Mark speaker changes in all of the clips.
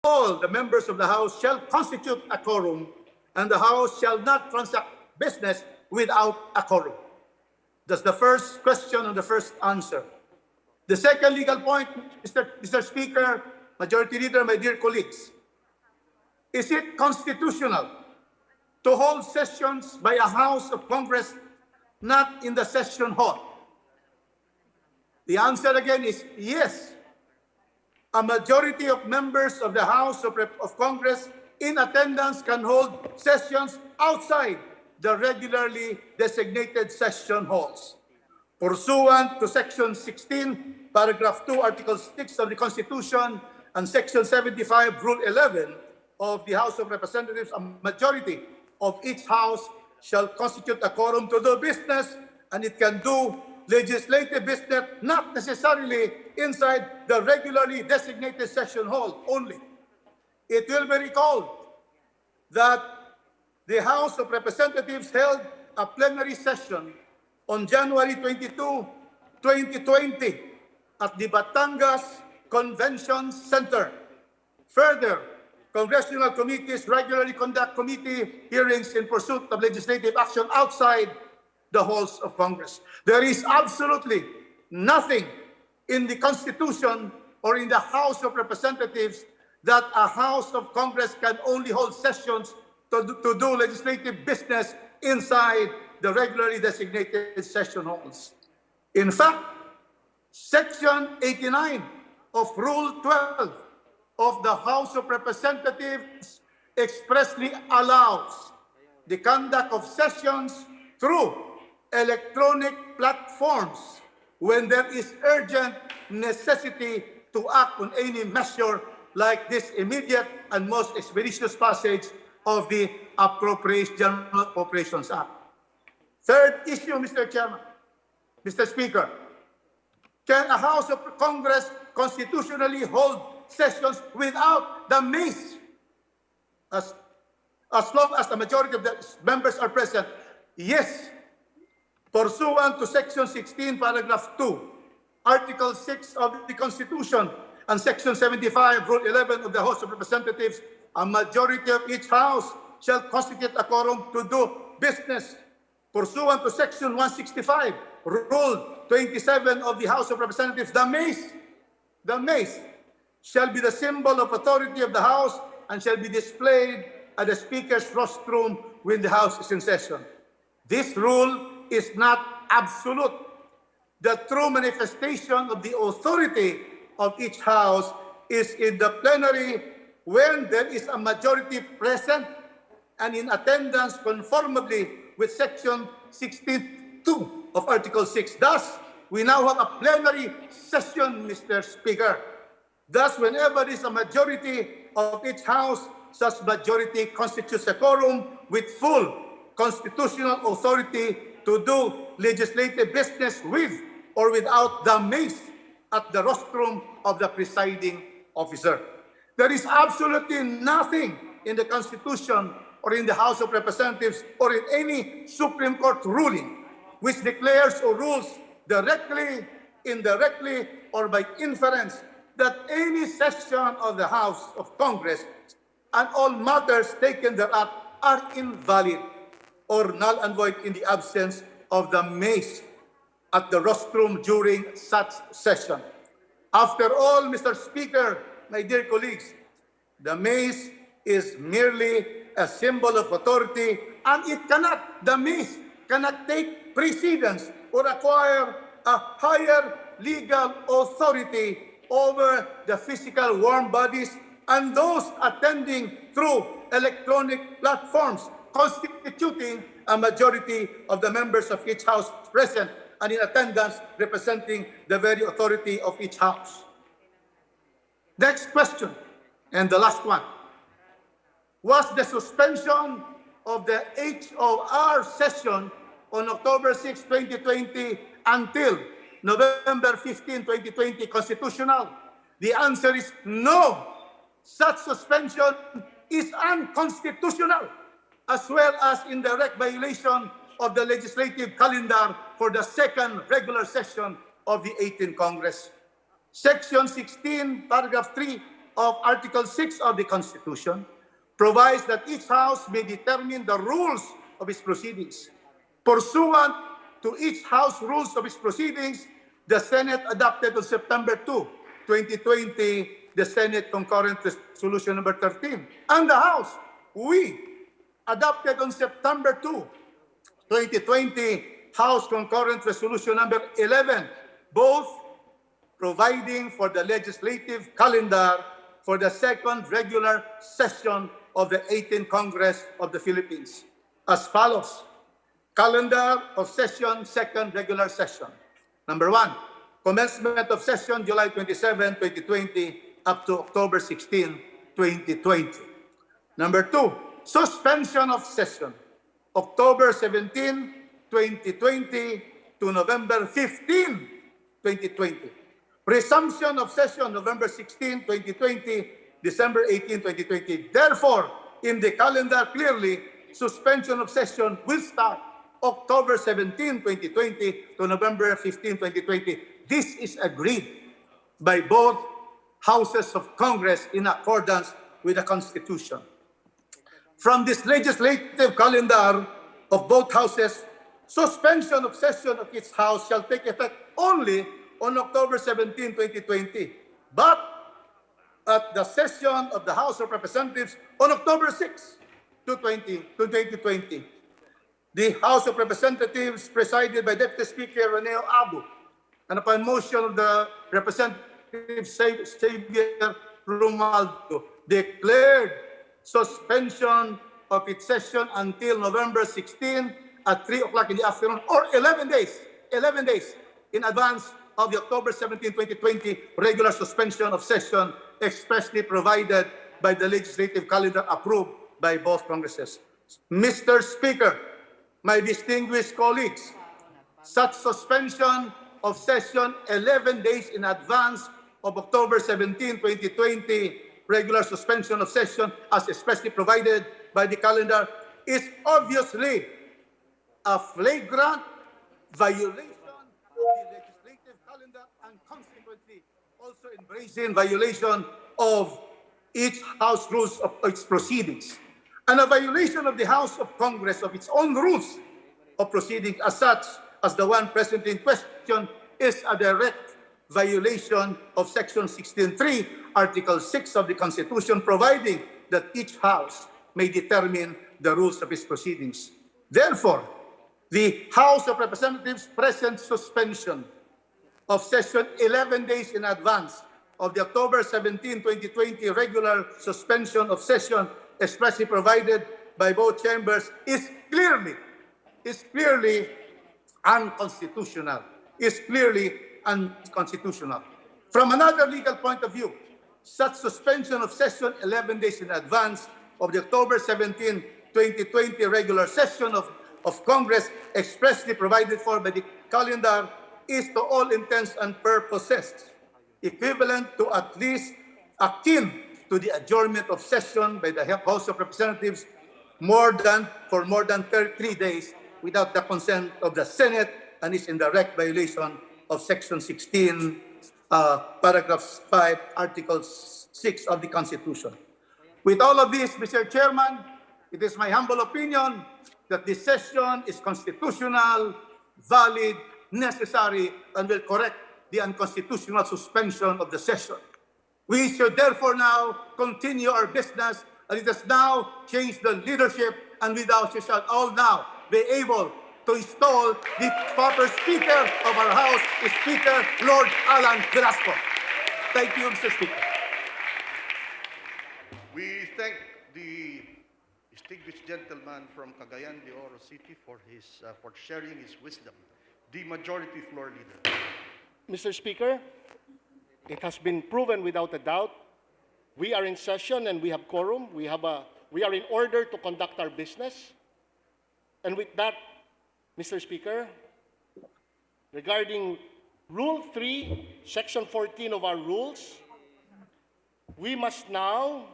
Speaker 1: all the members of the House shall constitute a quorum, and the House shall not transact business without a quorum. That's the first question and the first answer. The second legal point, Mr. Speaker, Majority Leader, my dear colleagues, is it constitutional to hold sessions by a House of Congress not in the session hall? The answer again is yes. A majority of members of the House of Congress in attendance can hold sessions outside the regularly designated session halls. Pursuant to Section 16, Paragraph 2, Article 6 of the Constitution, and Section 75, Rule 11 of the House of Representatives, a majority of each House shall constitute a quorum to do business, and it can do legislative business not necessarily inside the regularly designated session hall only. It will be recalled that the House of Representatives held a plenary session on January 22, 2020 at the Batangas Convention Center. Further, congressional committees regularly conduct committee hearings in pursuit of legislative action outside the halls of Congress. There is absolutely nothing in the Constitution or in the House of Representatives that a House of Congress can only hold sessions to do legislative business inside the regularly designated session halls. In fact, Section 89 of Rule 12 of the House of Representatives expressly allows the conduct of sessions through electronic platforms when there is urgent necessity to act on any measure like this immediate and most expeditious passage of the General Appropriations Act. Third issue, Mr. Chairman, Mr. Speaker, can a House of Congress constitutionally hold sessions without the mace as long as the majority of the members are present? Yes. Pursuant to Section 16, Paragraph 2, Article 6 of the Constitution, and Section 75, Rule 11 of the House of Representatives, a majority of each House shall constitute a quorum to do business. Pursuant to Section 165, Rule 27 of the House of Representatives, the mace shall be the symbol of authority of the House and shall be displayed at the Speaker's rostrum when the House is in session. This rule is not absolute. The true manifestation of the authority of each House is in the plenary when there is a majority present and in attendance conformably with Section 62 of Article 6. Thus, we now have a plenary session, Mr. Speaker. Thus, whenever there is a majority of each House, such majority constitutes a quorum with full constitutional authority to do legislative business with or without the mace at the rostrum of the presiding officer. There is absolutely nothing in the Constitution or in the House of Representatives or in any Supreme Court ruling which declares or rules directly, indirectly, or by inference that any session of the House of Congress and all matters taken thereat are invalid or null and void in the absence of the mace at the rostrum during such session. After all, Mr. Speaker, my dear colleagues, the mace is merely a symbol of authority, and the mace cannot take precedence or acquire a higher legal authority over the physical warm bodies and those attending through electronic platforms, constituting a majority of the members of each House present and in attendance representing the very authority of each House. Next question, and the last one. Was the suspension of the HOR session on October 6, 2020 until November 15, 2020 constitutional? The answer is no. Such suspension is unconstitutional, as well as in direct violation of the legislative calendar for the second regular session of the 18th Congress. Section 16, Paragraph 3 of Article 6 of the Constitution provides that each House may determine the rules of its proceedings. Pursuant to each House rules of its proceedings, the Senate adopted on September 2, 2020, the Senate Concurrent Resolution number 13. And the House, we adopted on September 2, 2020, House Concurrent Resolution number 11, both providing for the legislative calendar for the second regular session of the 18th Congress of the Philippines as follows. Calendar of session, second regular session. Number 1, commencement of session July 27, 2020 up to October 16, 2020. Number 2, suspension of session October 17, 2020 to November 15, 2020. Resumption of session November 16, 2020, December 18, 2020. Therefore, in the calendar clearly, suspension of session will start October 17, 2020 to November 15, 2020. This is agreed by both houses of Congress in accordance with the Constitution. From this legislative calendar of both houses, suspension of session of each house shall take effect only on October 17, 2020, but at the session of the House of Representatives on October 6, 2020. The House of Representatives, presided by Deputy Speaker Rene Abu, and upon motion of the Representative Xavier Romualdo, declared suspension of its session until November 16 at 3 o'clock in the afternoon, or 11 days in advance of the October 17, 2020 regular suspension of session expressly provided by the legislative calendar approved by both Congresses. Mr. Speaker, my distinguished colleagues, such suspension of session 11 days in advance of October 17, 2020 regular suspension of session as expressly provided by the calendar is obviously a flagrant violation of the legislative calendar and consequently also embracing violation of each House rules of its proceedings, and a violation of the House of Congress of its own rules of proceedings as such as the one presently in question is a direct violation of Section 16.3, Article 6 of the Constitution, providing that each House may determine the rules of its proceedings. Therefore, the House of Representatives' present suspension of session 11 days in advance of the October 17, 2020 regular suspension of session expressly provided by both chambers is clearly unconstitutional. From another legal point of view, such suspension of session 11 days in advance of the October 17, 2020 regular session of Congress expressly provided for by the calendar is to all intents and purposes equivalent to at least akin to the adjournment of session by the House of Representatives for more than 3 days without the consent of the Senate, and is in direct violation of Section 16, Paragraph 5, Article 6 of the Constitution. With all of this, Mr. Chairman, it is my humble opinion that this session is constitutional, valid, necessary, and will correct the unconstitutional suspension of the session. We should therefore now continue our business, and it has now changed the leadership, and we shall all now be able to install the proper Speaker of our House, Speaker Lord Alan Velasco. Thank you, Mr. Speaker.
Speaker 2: We thank the distinguished gentleman from Cagayan de Oro City for sharing his wisdom. The Majority Floor Leader.
Speaker 3: Mr. Speaker, it has been proven without a doubt we are in session and we have quorum. We are in order to conduct our business. And with that, Mr. Speaker, regarding Rule 3, Section 14 of our rules, we must now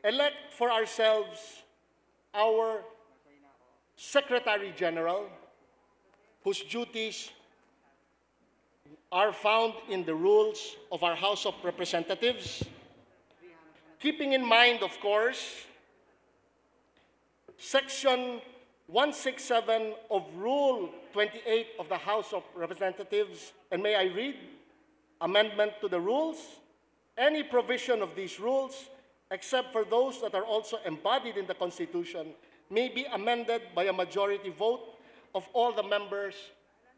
Speaker 3: elect for ourselves our Secretary General, whose duties are found in the rules of our House of Representatives. Keeping in mind, of course, Section 167 of Rule 28 of the House of Representatives, and may I read? Amendment to the rules. Any provision of these rules, except for those that are also embodied in the Constitution, may be amended by a majority vote of all the members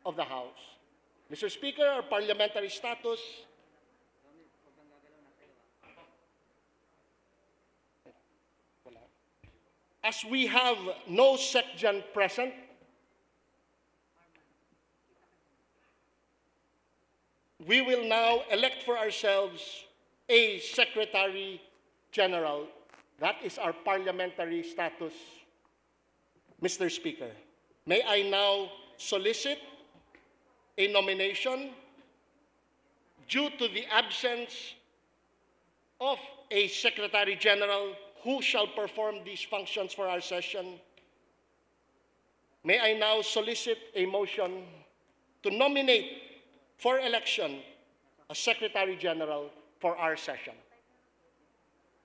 Speaker 3: of the House. Mr. Speaker, our parliamentary status as we have no SecGen present, we will now elect for ourselves a Secretary General. That is our parliamentary status, Mr. Speaker. May I now solicit a nomination due to the absence of a Secretary General who shall perform these functions for our session. May I now solicit a motion to nominate for election a Secretary General for our session.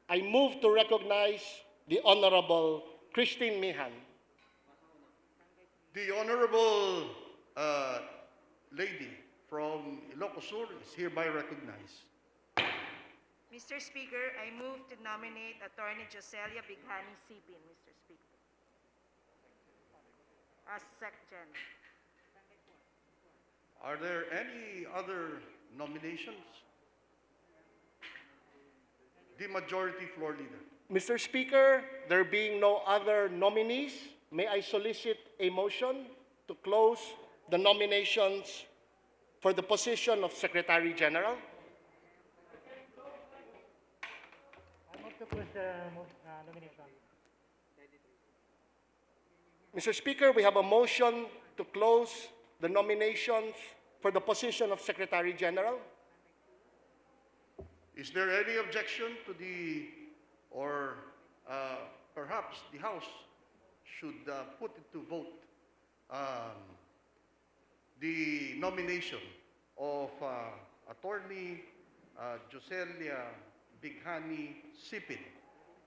Speaker 3: I move to recognize the Honorable Christine Mihan.
Speaker 2: The Honorable lady from Ilocos Sur is hereby recognized.
Speaker 4: Mr. Speaker, I move to nominate Attorney Joselia Bighani Sipin, Mr. Speaker, as SecGen.
Speaker 2: Are there any other nominations? The majority floor leader.
Speaker 3: Mr. Speaker, there being no other nominees, may I solicit a motion to close the nominations for the position of Secretary General?
Speaker 5: I move to close the nomination.
Speaker 3: Mr. Speaker, we have a motion to close the nominations for the position of Secretary General.
Speaker 2: Is there any objection to the, or perhaps the House should put into vote the nomination of Attorney Joselia Bighani Sipin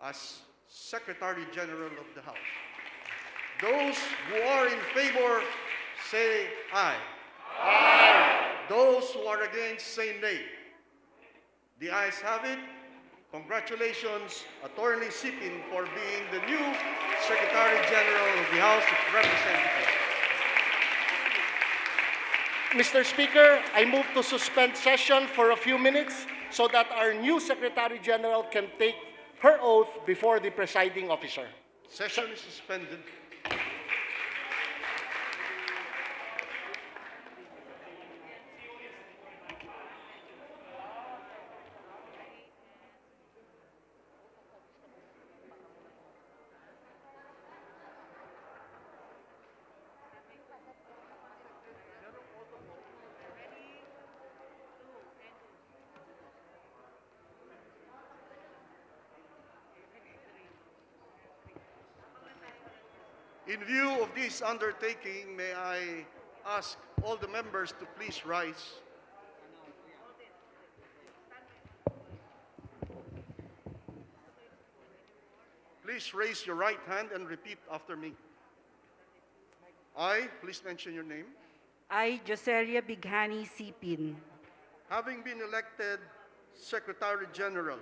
Speaker 2: as Secretary General of the House? Those who are in favor say aye. Aye. Those who are against say nay. The ayes have it. Congratulations, Attorney Sipin, for being the new Secretary General of the House of Representatives.
Speaker 3: Mr. Speaker, I move to suspend session for a few minutes so that our new Secretary General can take her oath before the presiding officer.
Speaker 2: Session is suspended. In view of this undertaking, may I ask all the members to please rise. Please raise your right hand and repeat after me. I, please mention your name,
Speaker 6: I, Joselia Bighani Sipin,
Speaker 2: having been elected Secretary General of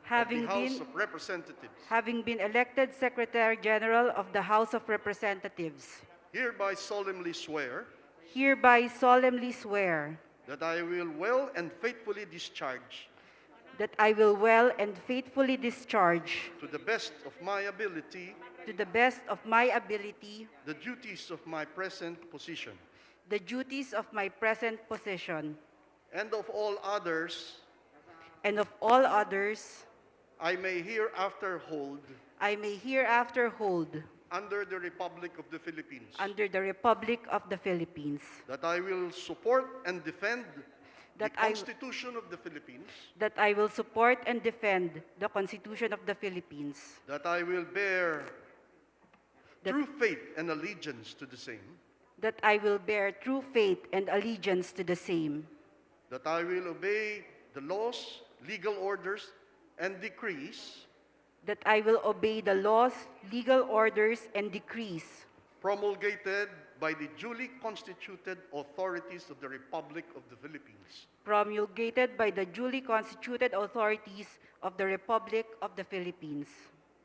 Speaker 6: having
Speaker 2: the House
Speaker 6: been,
Speaker 2: of Representatives,
Speaker 6: having been elected Secretary General of the House of Representatives,
Speaker 2: hereby solemnly swear
Speaker 6: hereby solemnly swear
Speaker 2: that I will well and faithfully discharge,
Speaker 6: that I will well and faithfully discharge,
Speaker 2: to the best of my ability,
Speaker 6: to the best of my ability,
Speaker 2: the duties of my present position,
Speaker 6: the duties of my present position,
Speaker 2: and of all others
Speaker 6: and of all others
Speaker 2: I may hereafter hold
Speaker 6: I may hereafter hold
Speaker 2: under the Republic of the Philippines,
Speaker 6: under the Republic of the Philippines,
Speaker 2: that I will support and defend
Speaker 6: That
Speaker 2: the
Speaker 6: I-
Speaker 2: Constitution of the Philippines,
Speaker 6: that I will support and defend the Constitution of the Philippines,
Speaker 2: that I will bear
Speaker 6: That-
Speaker 2: true faith and allegiance to the same,
Speaker 6: that I will bear true faith and allegiance to the same,
Speaker 2: that I will obey the laws, legal orders, and decrees
Speaker 6: that I will obey the laws, legal orders, and decrees
Speaker 2: promulgated by the duly constituted authorities of the Republic of the Philippines,
Speaker 6: promulgated by the duly constituted authorities of the Republic of the Philippines,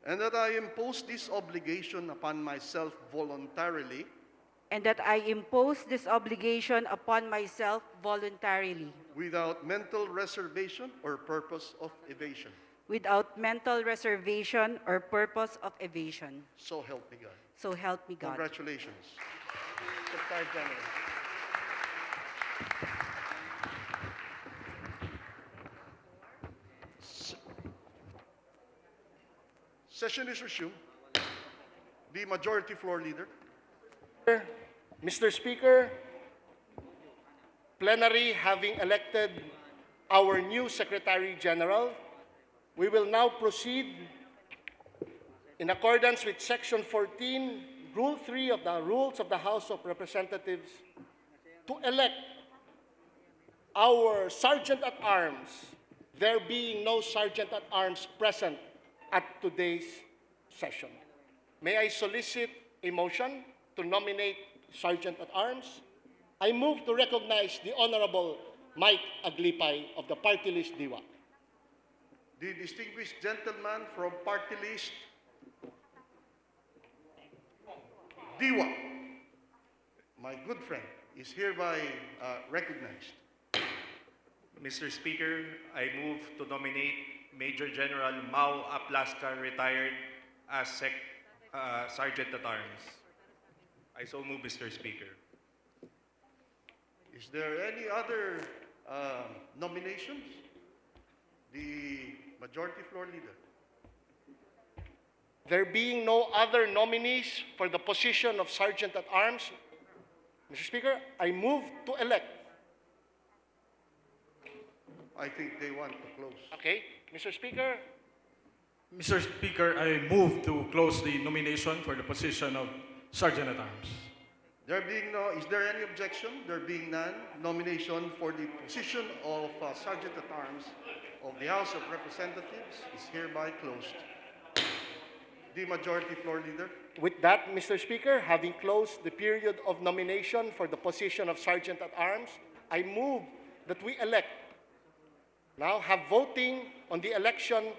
Speaker 2: and that I impose this obligation upon myself voluntarily
Speaker 6: and that I impose this obligation upon myself voluntarily,
Speaker 2: without mental reservation or purpose of evasion.
Speaker 6: without mental reservation or purpose of evasion.
Speaker 2: So help me God.
Speaker 6: So help me God.
Speaker 2: Congratulations, Secretary General. Session is resumed. The Majority Floor Leader.
Speaker 3: Mr. Speaker, plenary having elected our new Secretary General, we will now proceed in accordance with Section 14, Rule 3 of the Rules of the House of Representatives to elect our Sergeant at Arms, there being no Sergeant at Arms present at today's session. May I solicit a motion to nominate Sergeant at Arms? I move to recognize the Honorable Mike Aglipay of the party list DIWA.
Speaker 2: The distinguished gentleman from party list Diwa, my good friend, is hereby recognized.
Speaker 7: Mr. Speaker, I move to nominate Major General Mau Aplaska, retired, as Sergeant at Arms. I so move, Mr. Speaker.
Speaker 2: Is there any other nominations? The Majority Floor Leader.
Speaker 3: There being no other nominees for the position of Sergeant at Arms, Mr. Speaker, I move to elect.
Speaker 2: I think they want to close.
Speaker 3: Okay, Mr. Speaker,
Speaker 8: Mr. Speaker, I move to close the nomination for the position of Sergeant at Arms.
Speaker 2: There being no, is there any objection? There being none, nomination for the position of Sergeant at Arms of the House of Representatives is hereby closed. The Majority Floor Leader.
Speaker 3: with that, Mr. Speaker, having closed the period of nomination for the position of Sergeant at Arms, I move that we elect, now have voting on the election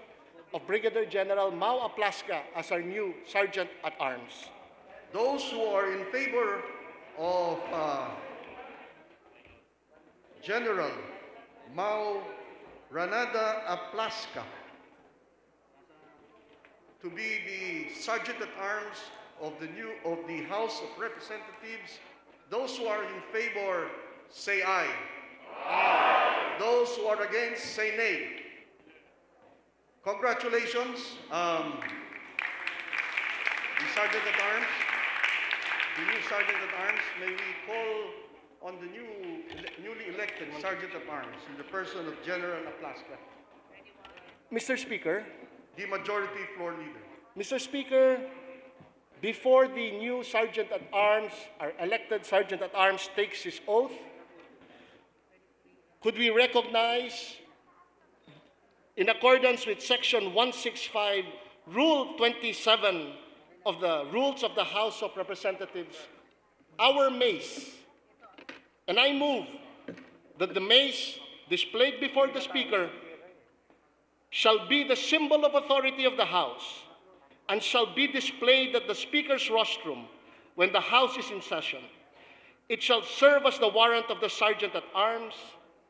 Speaker 3: of Brigadier General Mau Aplaska as our new Sergeant at Arms.
Speaker 2: Those who are in favor of General Mau Ranada Aplaska to be the Sergeant at Arms of the House of Representatives, those who are in favor say aye. Aye. Those who are against say nay. Congratulations, the Sergeant at Arms. The new Sergeant at Arms, may we call on the newly elected Sergeant at Arms in the person of General Aplaska.
Speaker 3: Mr. Speaker,
Speaker 2: The Majority Floor Leader.
Speaker 3: Mr. Speaker, before the new Sergeant at Arms, our elected Sergeant at Arms takes his oath, could we recognize, in accordance with Section 165, Rule 27 of the Rules of the House of Representatives, our mace. And I move that the mace displayed before the Speaker shall be the symbol of authority of the House and shall be displayed at the Speaker's rostrum when the House is in session. It shall serve as the warrant of the Sergeant at Arms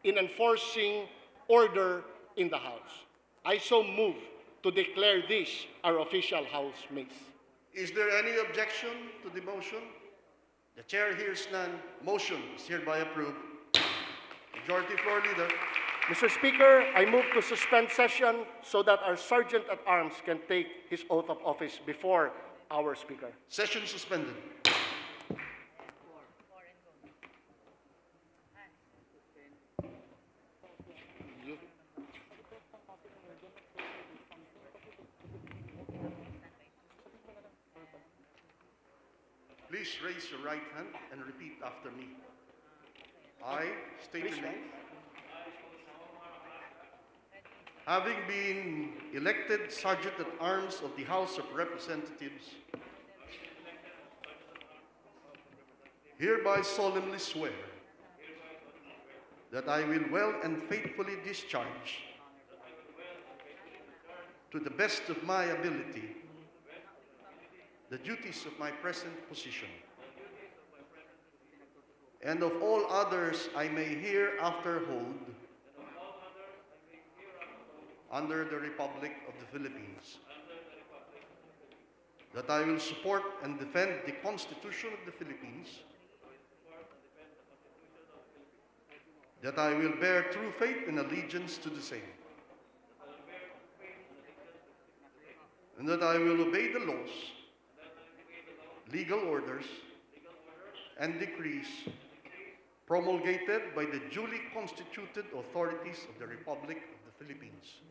Speaker 3: in enforcing order in the House. I so move to declare this our official House mace.
Speaker 2: Is there any objection to the motion? The chair hears none. Motion is hereby approved. Majority Floor Leader.
Speaker 3: Mr. Speaker, I move to suspend session so that our Sergeant at Arms can take his oath of office before our Speaker.
Speaker 2: Session suspended. Please raise your right hand and repeat after me. I state your name. having been elected Sergeant at Arms of the House of Representatives, hereby solemnly swear that I will well and faithfully discharge, to the best of my ability, the duties of my present position, and of all others I may hereafter hold under the Republic of the Philippines, that I will support and defend the Constitution of the Philippines, that I will bear true faith and allegiance to the same, and that I will obey the laws, legal orders, and decrees promulgated by the duly constituted authorities of the Republic of the Philippines,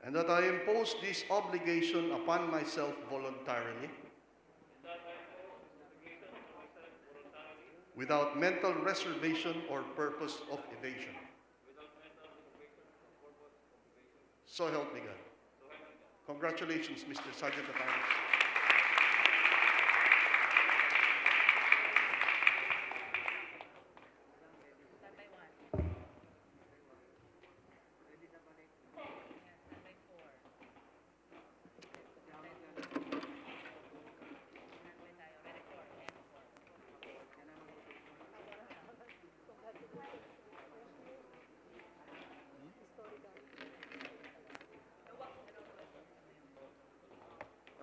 Speaker 2: and that I impose this obligation upon myself voluntarily, without mental reservation or purpose of evasion. So help me God. Congratulations, Mr. Sergeant at Arms.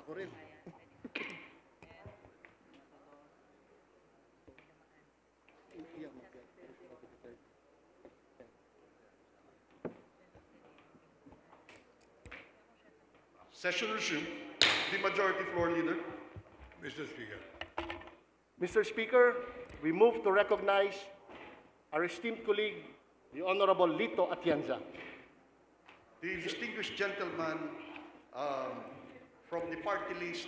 Speaker 3: Ako rin.
Speaker 2: Session resumed. The majority floor leader.
Speaker 9: Mr. Speaker,
Speaker 3: Mr. Speaker, we move to recognize our esteemed colleague, the Honorable Lito Atienza.
Speaker 2: The distinguished gentleman from the party list,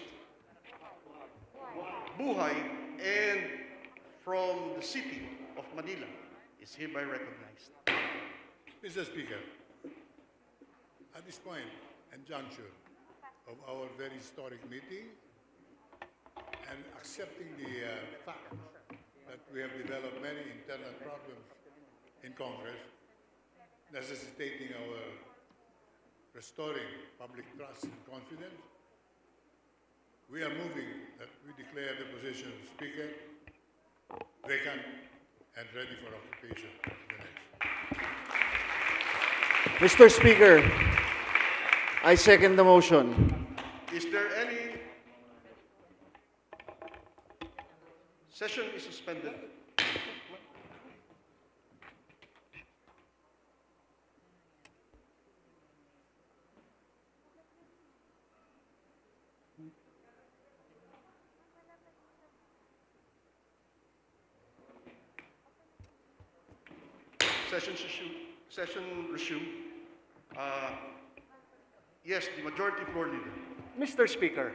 Speaker 2: Buhay, and from the city of Manila is hereby recognized.
Speaker 9: Mr. Speaker, at this point and juncture of our very historic meeting, and accepting the fact that we have developed many internal problems in Congress, necessitating our restoring public trust and confidence, we are moving that we declare the position of Speaker vacant and ready for occupation. The next.
Speaker 10: Mr. Speaker, I second the motion.
Speaker 2: Is there any? Session is suspended. Session resumed. Yes, the majority floor leader.
Speaker 3: Mr. Speaker,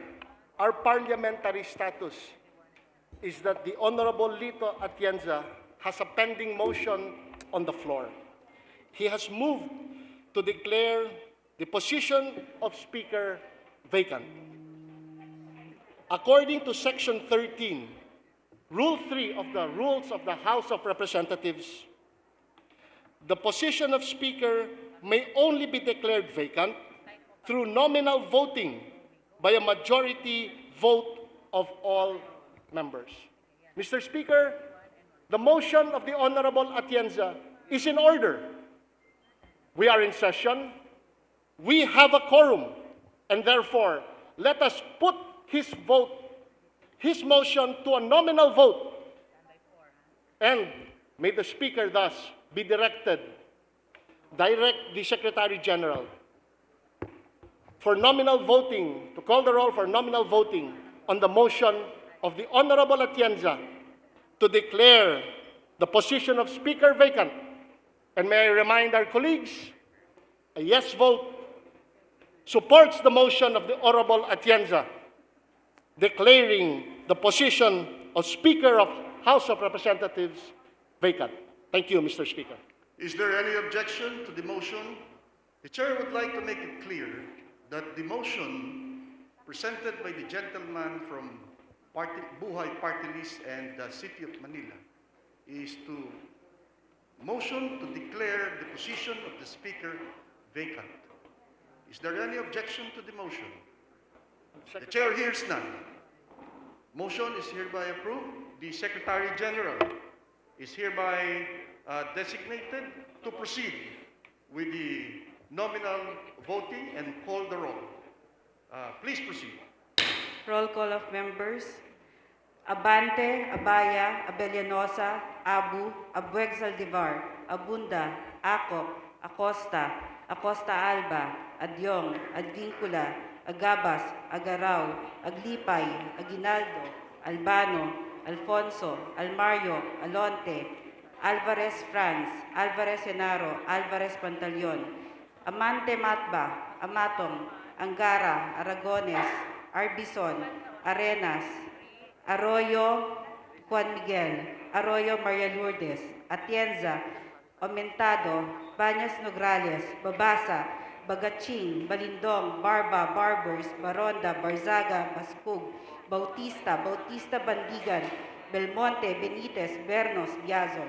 Speaker 3: our parliamentary status is that the Honorable Lito Atienza has a pending motion on the floor. He has moved to declare the position of Speaker vacant. According to Section 13, Rule 3 of the Rules of the House of Representatives, the position of Speaker may only be declared vacant through nominal voting by a majority vote of all members. Mr. Speaker, the motion of the Honorable Atienza is in order. We are in session. We have a quorum, and therefore, let us put his vote, his motion to a nominal vote, and may the Speaker thus be direct the Secretary General for nominal voting, to call the roll for nominal voting on the motion of the Honorable Atienza to declare the position of Speaker vacant. And may I remind our colleagues, a yes vote supports the motion of the Honorable Atienza declaring the position of Speaker of House of Representatives vacant. Thank you, Mr. Speaker.
Speaker 2: Is there any objection to the motion? The chair would like to make it clear that the motion presented by the gentleman from Buhay Party List and the City of Manila is to motion to declare the position of the Speaker vacant. Is there any objection to the motion? The chair hears none. Motion is hereby approved. The Secretary General is hereby designated to proceed with the nominal voting and call the roll. Please proceed.
Speaker 6: Roll call of members. Abante, Abaya, Abellanosa, Abu, Abueg Saldivar, Abunda, Acop, Acosta, Acosta Alba, Adyong, Advincula, Agabas, Agaraw, Aglipay, Aguinaldo, Albano, Alfonso, Almario, Alonte, Alvarez Franz, Alvarez Senaro, Alvarez Pantaleon, Amante Matba, Amatong, Angara, Aragones, Arbison, Arenas, Arroyo, Juan Miguel, Arroyo Maria Lourdes, Atienza, Aumentado, Bañas Nograles, Babasa, Bagaching, Balindong, Barba, Barbers, Baronda, Barzaga, Baskug, Bautista, Bautista Bandigan, Belmonte, Benitez, Bernos, Biazon,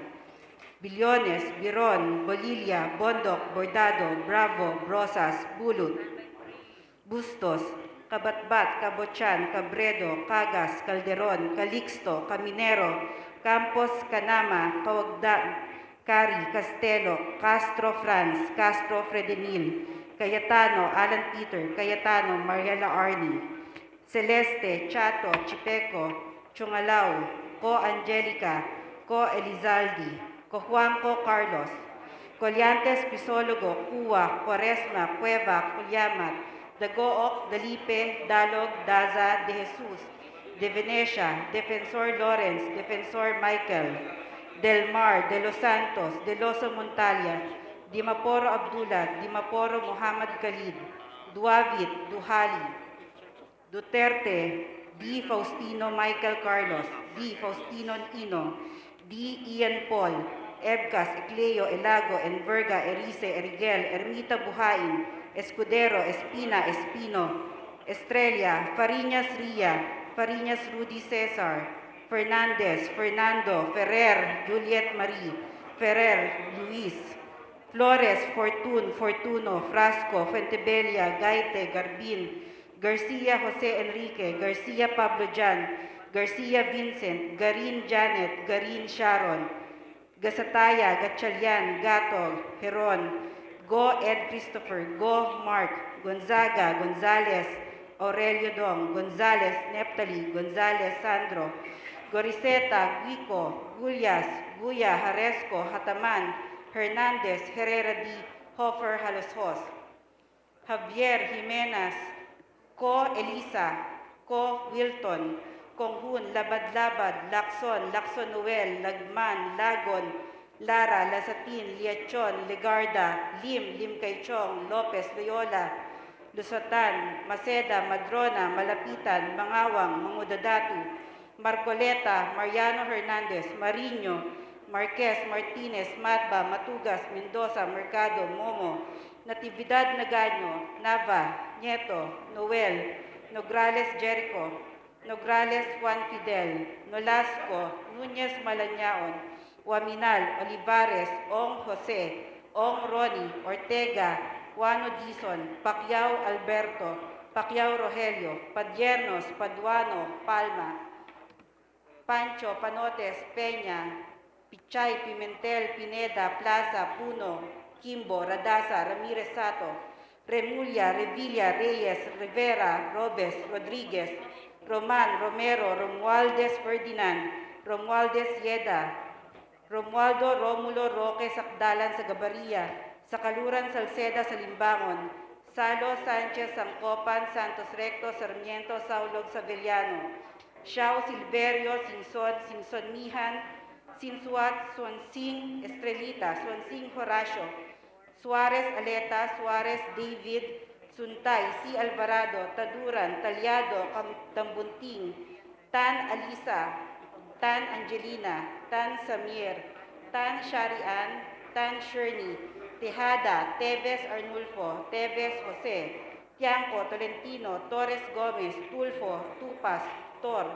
Speaker 6: Billones, Biron, Bolilia, Bondoc, Bordado, Bravo, Brosas, Bulut, Bustos, Kabatbat, Kabochan, Cabredo, Cagas, Calderon, Calixto, Caminero, Campos, Canama, Kawagdan, Cari, Castelo, Castro Franz, Castro Fredenil, Cayetano, Alan Peter, Cayetano, Mariela Arni, Celeste, Chato, Chipeco, Chungalao, Co Angelica, Co Elizaldi, Co Juanco Carlos, Colliantes, Crisologo, Cuwa, Quaresma, Cueva, Culyamat, Dagook, Dalipe, Dalog, Daza, De Jesus, De Venecia, Defensor Lawrence, Defensor Michael, Del Mar, De Los Santos, De Loso Montalia, Dimaporo Abdullah, Dimaporo Muhammad Khalid, Duavit, Duhali, Duterte, D. Faustino Michael Carlos, D. Faustino Ino, D. Ian Paul, Ebcas, Ecleo, Elago, Enverga, Erice, Erigel, Ermita Buhain, Escudero, Espina, Espino, Estrella, Fariñas Ria, Fariñas Rudy Cesar, Fernandez, Fernando, Ferrer, Juliet Marie, Ferrer, Luis, Flores, Fortun, Fortuno, Frasco, Fuentebella, Gaite, Garbin, Garcia Jose Enrique, Garcia Pablo Jan, Garcia Vincent, Garin Janet, Garin Sharon, Gasataya, Gatchalian, Gato, Heron, Go Ed Christopher, Go Mark, Gonzaga, Gonzales, Aurelio Dong, Gonzales, Neptali, Gonzales, Sandro, Goriseta, Guico, Gullas, Guya, Haresco, Hataman, Hernandez, Herrera D, Hofer, Haloshos, Javier Jimenez, Ko Elisa, Ko Wilton, Konghun, Labad-Labad, Lacson, Lacson Noel, Lagman, Lagon, Lara, Lasatin, Liachon, Legarda, Lim, Lim Kaichong, Lopez, Loyola, Lusotan, Maceda, Madrona, Malapitan, Mangawang, Mangudadatu, Marcoleta, Mariano Hernandez, Mariño, Marquez, Martinez, Matba, Matugas, Mendoza, Mercado, Momo, Natividad Nagaño, Nava, Nieto, Noel, Nograles Jericho, Nograles Juan Fidel, Nolasco, Núñez Malañaon, Waminal, Olivares, Ong Jose, Ong Ronnie, Ortega, Juan Odison, Pacquiao Alberto, Pacquiao Rogelio, Padiernos, Paduano, Palma, Pancho, Panotes, Peña, Pichay, Pimentel, Pineda, Plaza, Puno, Kimbo, Radasa, Ramirez Sato, Remulla, Revilla, Reyes, Rivera, Robes, Rodriguez, Roman, Romero, Romualdez Ferdinand, Romualdez Yeda, Romualdo Romulo Roque Sakdalan sa Gabaria, Sakaluran Salceda sa Limbangon, Salo Sanchez Sangcopan, Santos Recto, Sarmiento, Saulog Savellano, Xiao Silverio, Sinson, Sinson Mihan, Sinsuat, Swansing Estrelita, Swansing Horacio, Suarez Aleta, Suarez David, Suntay, C. Alvarado, Taduran, Talyado, Tambunting, Tan Alisa, Tan Angelina, Tan Samir, Tan Sharian, Tan Shirney, Tejada, Teves Arnulfo, Teves Jose, Tiangco, Tolentino, Torres Gomez, Tulfo, Tupas, Tor,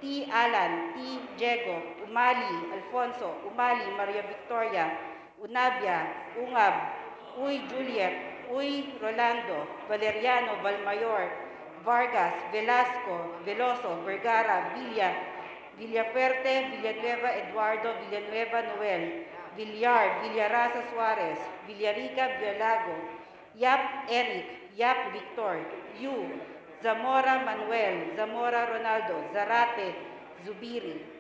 Speaker 6: T. Alan, T. Diego, Umali, Alfonso, Umali, Maria Victoria, Unabia, Ungab, Uy Juliet, Uy Rolando, Valeriano, Valmayor, Vargas, Velasco, Veloso, Vergara, Villa, Villafuerte, Villanueva Eduardo, Villanueva Noel, Villar, Villarasa Suarez, Villarica Biolago, Yap Eric, Yap Victor, Yu, Zamora Manuel, Zamora Ronaldo, Zarate, Zubiri.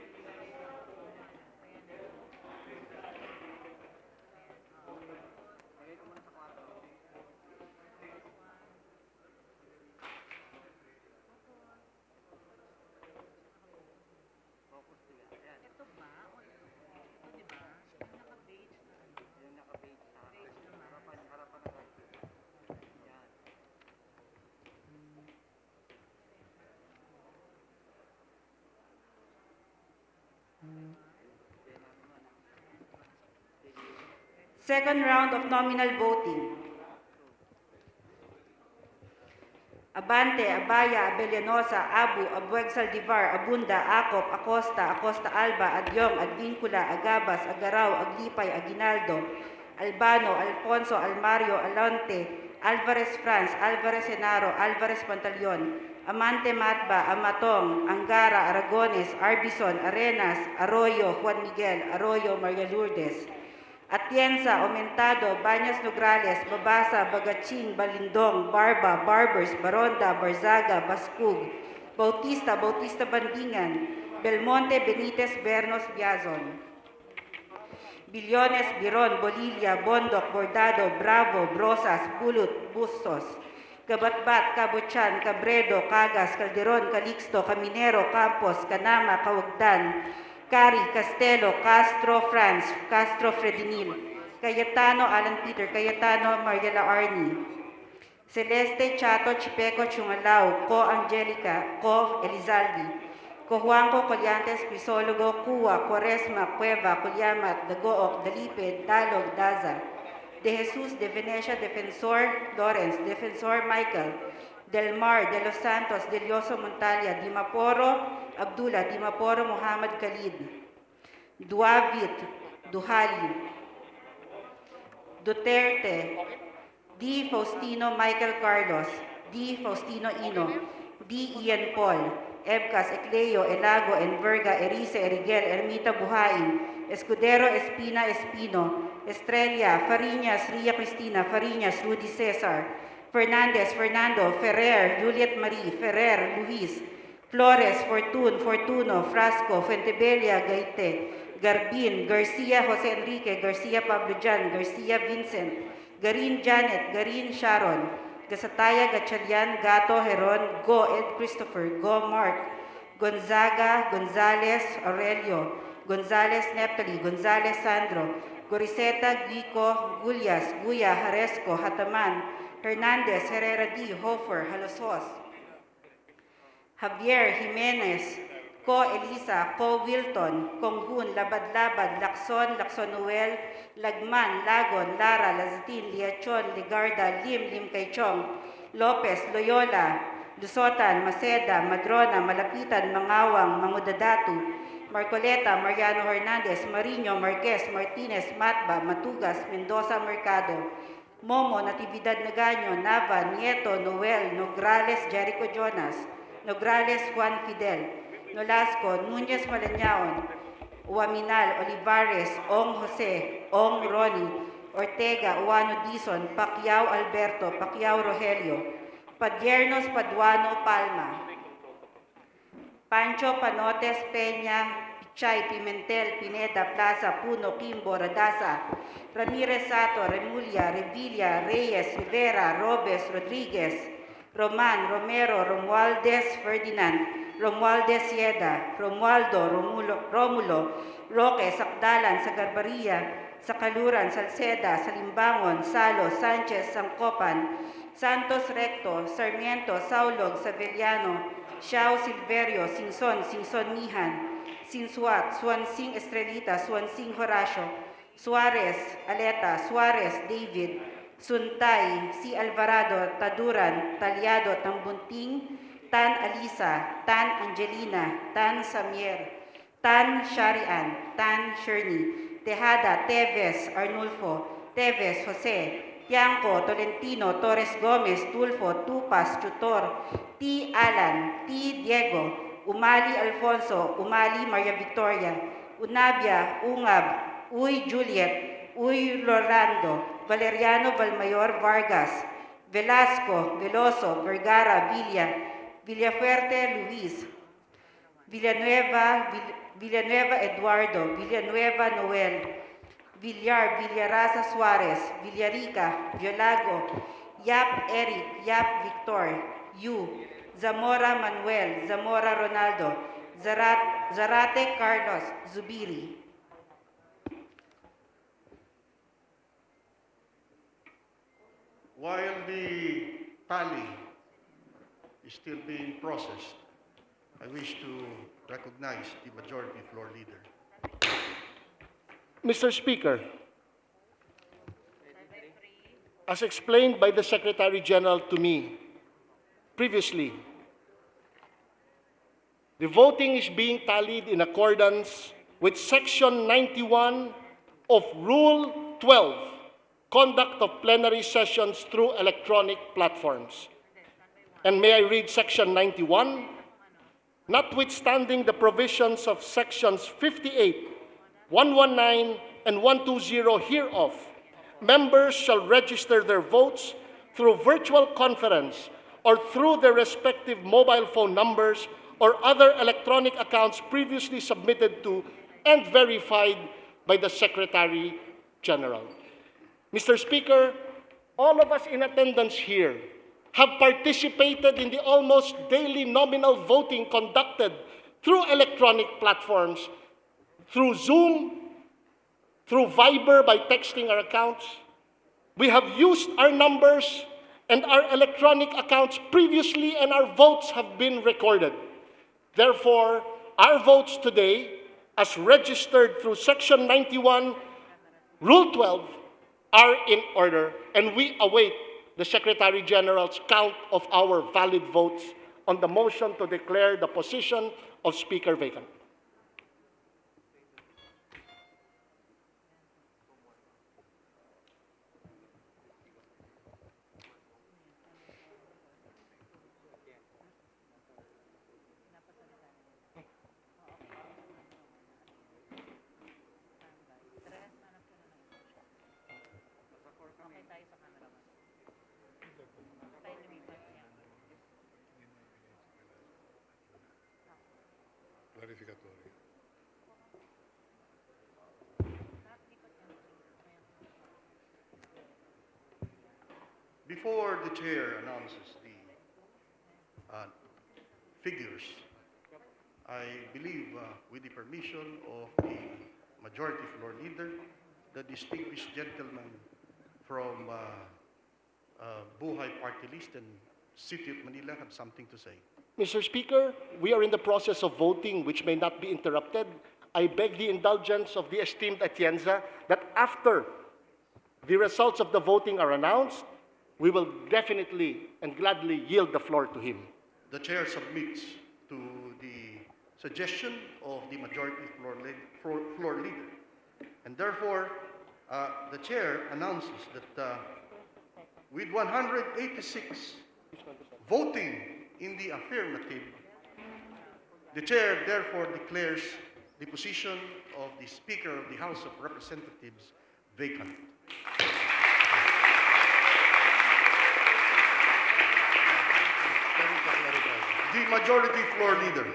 Speaker 6: Second round of nominal voting. Abante, Abaya, Abellanosa, Abu, Abueg Saldivar, Abunda, Acop, Acosta, Acosta Alba, Adyong, Advincula, Agabas, Agaraw, Aglipay, Aguinaldo, Albano, Alfonso, Almario, Alonte, Alvarez Franz, Alvarez Senaro, Alvarez Pantaleon, Amante Matba, Amatong, Angara, Aragones, Arbison, Arenas, Arroyo, Juan Miguel, Arroyo, Maria Lourdes, Atienza, Aumentado, Bañas Nograles, Babasa, Bagaching, Balindong, Barba, Barbers, Baronda, Barzaga, Baskug, Bautista, Bautista Bandingan, Belmonte, Benitez, Bernos, Biazon, Billones, Biron, Bolivia, Bondok, Bordado, Bravo, Brosas, Bulut, Bustos, Kabatbat, Cabochan, Cabredo, Cagas, Calderon, Calixto, Caminero, Campos, Canama, Caugdan, Cari, Castelo, Castro, Franz, Castro, Fredinil, Cayetano, Alan Peter, Cayetano, Mariela Arni, Celeste, Chato, Chipeco, Chungalao, Co Angelica, Co Elizaldi, Co Juanco, Colyantes, Crisologo, Cuwa, Quaresma, Cueva, Colyamat, Dagook, Dalipe, Dalog, Daza, De Jesus, De Venecia, Defensor, Lawrence, Defensor, Michael, Del Mar, De Los Santos, Delioso Montalia, Dimaporo, Abdullah, Dimaporo, Muhammad Khalid, Duavit, Duhali, Duterte, D. Faustino Michael Carlos, D. Faustino Ino, D. Ian Paul, Ebcas, Ecleo, Elago, Enverga, Erice, Erigel, Ermita Buhain, Escudero, Espina, Espino, Estrella, Fariñas, Ria Cristina, Fariñas, Rudy Cesar, Fernandez, Fernando, Ferrer, Juliet Marie, Ferrer, Luis, Flores, Fortun, Fortuno, Frasco, Fuentebella, Gaite, Garbin, Garcia, Jose Enrique, Garcia Pablo Jan, Garcia Vincent, Garin Janet, Garin Sharon, Gasataya, Gatchalian, Gato, Heron, Go, Ed Christopher, Go, Mark, Gonzaga, Gonzales, Aurelio, Gonzales, Neptali, Gonzales, Sandro, Goriseta, Gico, Gulyas, Guya, Haresco, Hataman, Hernandez, Herrera D, Hofer, Halosos, Javier Jimenez, Co Elisa, Co Wilton, Konghun, Labad-Labad, Lacson, Lacson Noel, Lagman, Lagon, Lara, Lazatin, Liachon, Ligarda, Lim Kaichong, Lopez, Loyola, Lusotan, Maceda, Madrona, Malapitan, Mangawang, Mangudadatu, Marcoleta, Mariano Hernandez, Marino, Marquez, Martinez, Matba, Matugas, Mendoza, Mercado, Momo, Natividad Nagaño, Nava, Nieto, Noel, Nograles, Jericho Jonas, Nograles, Juan Fidel, Nolasco, Núñez Malañaon, Uaminal, Olivares, Ong Jose, Ong Ronnie, Ortega, Uano Dizon, Pacquiao Alberto, Pacquiao Rogelio, Padiernos Paduano Palma, Pancho Panotes Peña, Pichay, Pimentel, Pineda, Plaza, Puno, Kimbo, Radasa, Ramirez Sato, Remulla, Revilla, Reyes, Rivera, Robes, Rodriguez, Roman, Romero, Romualdez, Ferdinand, Romualdez Sieda, Romualdo, Romulo, Roque, Sakdalan, Sagarbaria, Sakaluran, Salceda, Salimbangon, Salo, Sanchez, Sangkopan, Santos Recto, Sarmiento, Saulog, Saveliano, Xiao Silverio, Singson, Singson Mihan, Sinsuat, Swansing Estrelita, Swansing Horacio, Suarez, Aleta, Suarez, David, Suntay, C. Alvarado, Taduran, Talyado, Tambunting, Tan Alisa, Tan Angelina, Tan Samier, Tan Sharian, Tan Shirney, Tejada, Teves, Arnulfo, Teves, Jose, Tiangco, Tolentino, Torres Gomez, Tulfo, Tupas, Tutor, T. Alan, T. Diego, Umali Alfonso, Umali Maria Victoria, Unabia, Ungab, Uy Juliet, Uy Lorando, Valeriano Valmayor Vargas, Velasco, Veloso, Vergara, Villafuerte Luis, Villanueva Eduardo, Villanueva Noel, Villar, Villaraza Suarez, Villarica, Violago, Yap Eric, Yap Victor, Yu, Zamora Manuel, Zamora Ronaldo, Zarate Carlos, Zubiri.
Speaker 2: While the tally is still being processed, I wish to recognize the majority floor leader.
Speaker 3: Mr. Speaker, as explained by the Secretary General to me previously, the voting is being tallied in accordance with Section 91 of Rule 12, Conduct of Plenary Sessions through Electronic Platforms. And may I read Section 91? Notwithstanding the provisions of Sections 58, 119, and 120 hereof, members shall register their votes through virtual conference or through their respective mobile phone numbers or other electronic accounts previously submitted to and verified by the Secretary General. Mr. Speaker, all of us in attendance here have participated in the almost daily nominal voting conducted through electronic platforms, through Zoom, through Viber by texting our accounts. We have used our numbers and our electronic accounts previously, and our votes have been recorded. Therefore, our votes today, as registered through Section 91, Rule 12, are in order, and we await the Secretary General's count of our valid votes on the motion to declare the position of Speaker vacant.
Speaker 9: Clarificatory.
Speaker 2: Before the chair announces the figures, I believe, with the permission of the majority floor leader, the distinguished gentleman from Buhay Party List and City of Manila have something to say.
Speaker 3: Mr. Speaker, we are in the process of voting, which may not be interrupted. I beg the indulgence of the esteemed Atienza that after the results of the voting are announced, we will definitely and gladly yield the floor to him.
Speaker 2: The chair submits to the suggestion of the majority floor leader. And therefore, the chair announces that with 186 voting in the affirmative, the chair therefore declares the position of the Speaker of the House of Representatives vacant. The majority floor leader.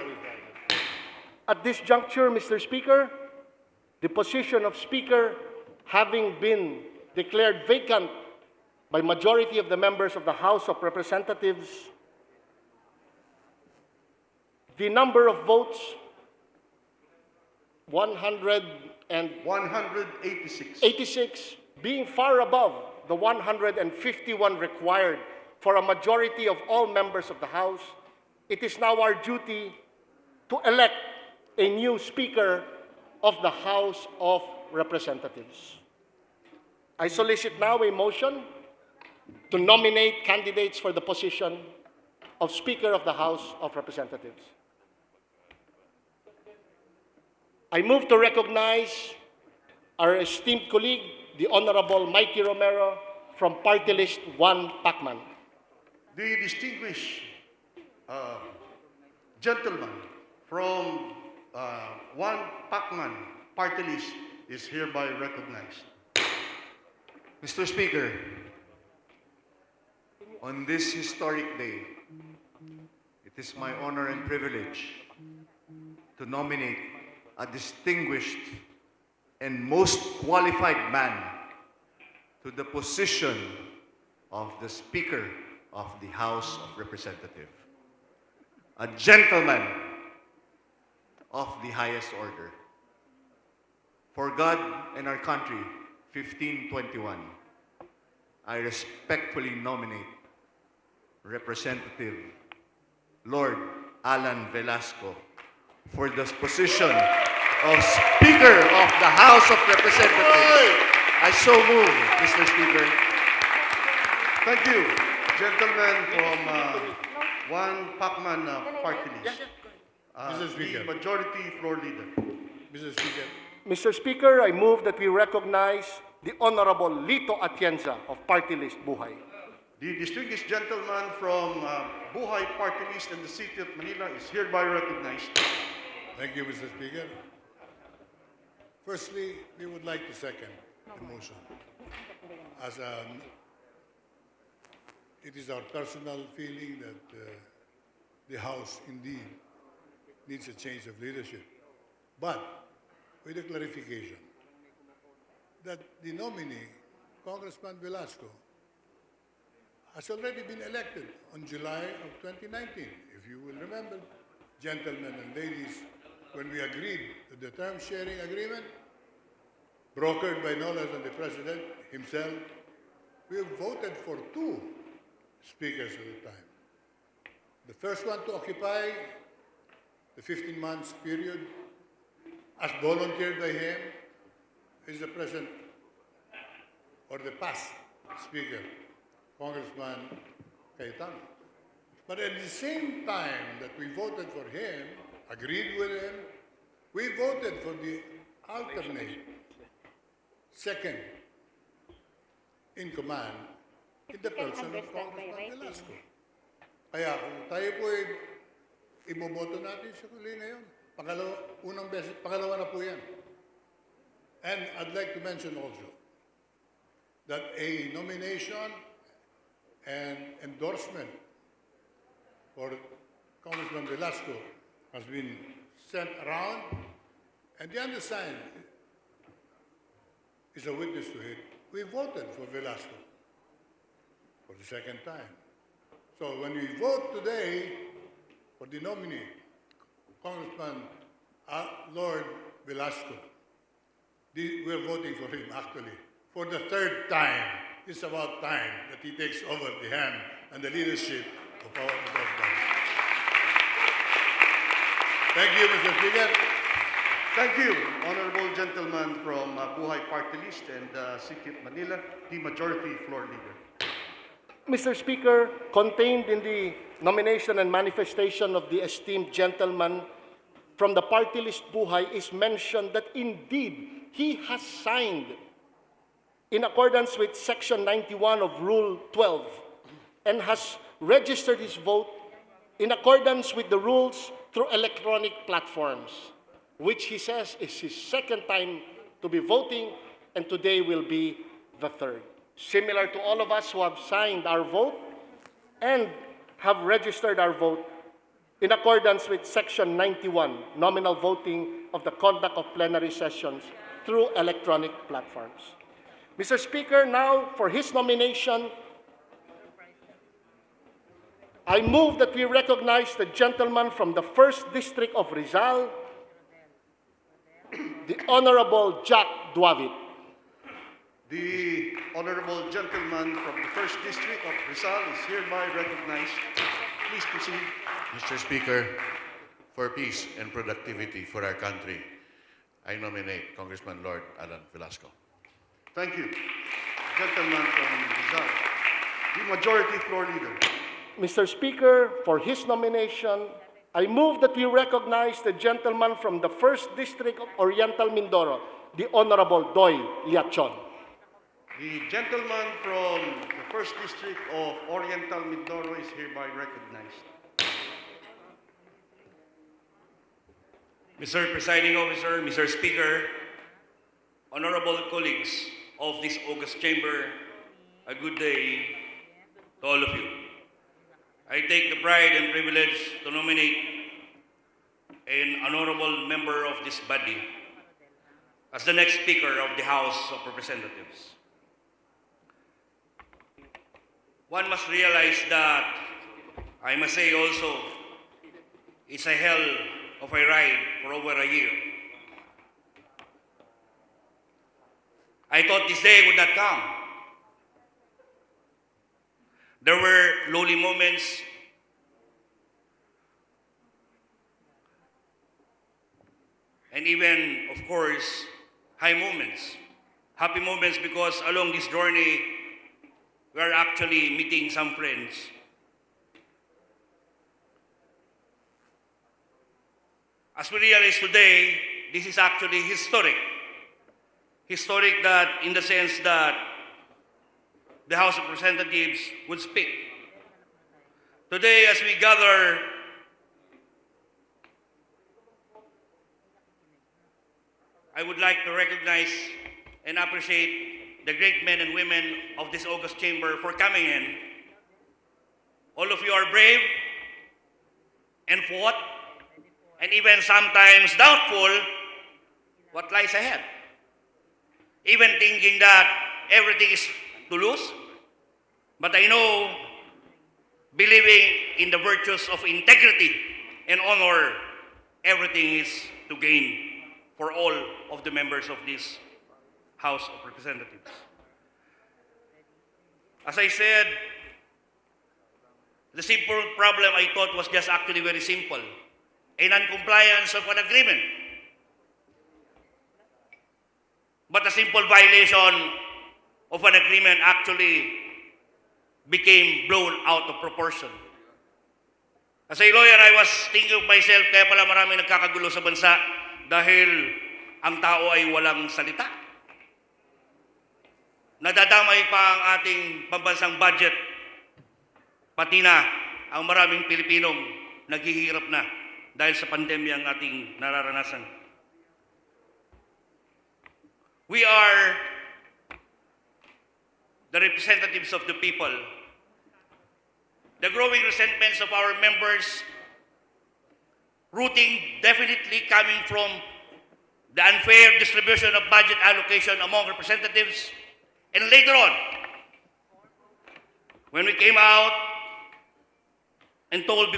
Speaker 3: At this juncture, Mr. Speaker, the position of Speaker having been declared vacant by majority of the members of the House of Representatives, the number of votes, 186, being far above the 151 required for a majority of all members of the House, it is now our duty to elect a new Speaker of the House of Representatives. I solicit now a motion to nominate candidates for the position of Speaker of the House of Representatives. I move to recognize our esteemed colleague, the Honorable Mikey Romero from Party List 1, Pacman.
Speaker 2: The distinguished gentleman from one Pacman party list is hereby recognized.
Speaker 10: Mr. Speaker, on this historic day, it is my honor and privilege to nominate a distinguished and most qualified man to the position of the Speaker of the House of Representatives. A gentleman of the highest order. For God and our country, 1521, I respectfully nominate Representative Lord Alan Velasco for the position of Speaker of the House of Representatives. I so move, Mr. Speaker.
Speaker 2: Thank you, gentlemen from one Pacman party list.
Speaker 9: Mr. Speaker.
Speaker 2: The majority floor leader.
Speaker 9: Mr. Speaker,
Speaker 3: Mr. Speaker, I move that we recognize the Honorable Lito Atienza of Party List Buhay.
Speaker 2: The distinguished gentleman from Buhay Party List in the City of Manila is hereby recognized.
Speaker 9: thank you, Mr. Speaker. Firstly, we would like to second the motion. It is our personal feeling that the House indeed needs a change of leadership. But with a clarification that the nominee, Congressman Velasco, has already been elected on July of 2019. If you will remember, gentlemen and ladies, when we agreed to the term sharing agreement, brokered by no less than the President himself, we voted for 2 speakers at the time. The first one to occupy the 15 months period, as volunteered by him, is the present or the past Speaker, Congressman Cayetano. But at the same time that we voted for him, agreed with him, we voted for the alternate second in command in the person of Congressman Velasco. Kaya kung tayo po iboboto natin sa huli ngayon, pangalawa na po yan. And I'd like to mention also that a nomination and endorsement for Congressman Velasco has been sent around, and the undersigned is a witness to it. We voted for Velasco for the second time. So when we vote today for the nominee, Congressman Lord Velasco, we're voting for him actually for the third time. It's about time that he takes over the hand and the leadership of our government. Thank you, Mr. Speaker.
Speaker 2: Thank you, honorable gentleman from Buhay Party List and City of Manila, the majority floor leader.
Speaker 3: Mr. Speaker, contained in the nomination and manifestation of the esteemed gentleman from the Party List Buhay is mentioned that indeed he has signed in accordance with Section 91 of Rule 12 and has registered his vote in accordance with the rules through electronic platforms, which he says is his second time to be voting, and today will be the third. Similar to all of us who have signed our vote and have registered our vote in accordance with Section 91, nominal voting of the conduct of plenary sessions through electronic platforms. Mr. Speaker, now for his nomination, I move that we recognize the gentleman from the 1st District of Rizal, the Honorable Jack Duavit.
Speaker 2: The honorable gentleman from the 1st District of Rizal is hereby recognized. Please proceed.
Speaker 10: Mr. Speaker, for peace and productivity for our country. I nominate Congressman Lord Alan Velasco.
Speaker 2: Thank you. Gentleman from Rizal, the Majority Floor Leader.
Speaker 3: Mr. Speaker, for his nomination, I move that we recognize the gentleman from the 1st District of Oriental Mindoro, the Honorable Doy Liachon.
Speaker 2: The gentleman from the 1st District of Oriental Mindoro is hereby recognized.
Speaker 11: Mr. Presiding Officer, Mr. Speaker, honorable colleagues of this August Chamber, a good day to all of you. I take the pride and privilege to nominate an honorable member of this body as the next Speaker of the House of Representatives. One must realize that, I must say also, it's a hell of a ride for over a year. I thought this day would not come. There were lowly moments, and even, of course, high moments. Happy moments because along this journey, we are actually meeting some friends. As we realize today, this is actually historic. Historic that in the sense that the House of Representatives would speak. Today, as we gather, I would like to recognize and appreciate the great men and women of this August Chamber for coming in. All of you are brave and fought, and even sometimes doubtful what lies ahead. Even thinking that everything is to lose. But I know, believing in the virtues of integrity and honor, everything is to gain for all of the members of this House of Representatives. As I said, the simple problem I thought was just actually very simple. A non-compliance of an agreement. But a simple violation of an agreement actually became blown out of proportion. As a lawyer, I was thinking of myself, kaya pala marami nagkakagulo sa bansa dahil ang tao ay walang salita. Nadadamay pa ang ating pambansang budget, pati na ang maraming Pilipinong naghihirap na dahil sa pandemya ang ating nararanasan. We are the representatives of the people. The growing resentments of our members, rooting definitely coming from the unfair distribution of budget allocation among representatives. And later on, when we came out and told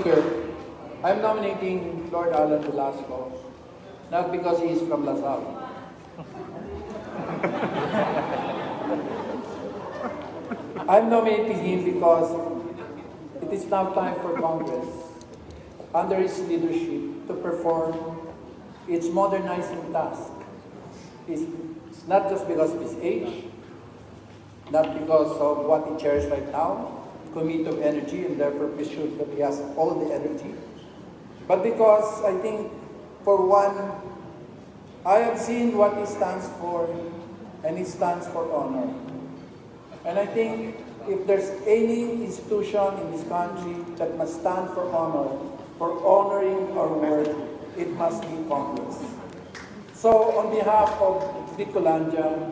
Speaker 5: Speaker, I'm nominating Lord Alan Velasco, not because he is from LaSalle. I'm nominating him because it is now time for Congress, under his leadership, to perform its modernizing task. It's not just because of his age, not because of what he chairs right now, commit of energy, and therefore be sure that he has all the energy, but because I think, for one, I have seen what he stands for, and he stands for honor. And I think if there's any institution in this country that must stand for honor, for honoring our word, it must be Congress. So on behalf of Bicolandia,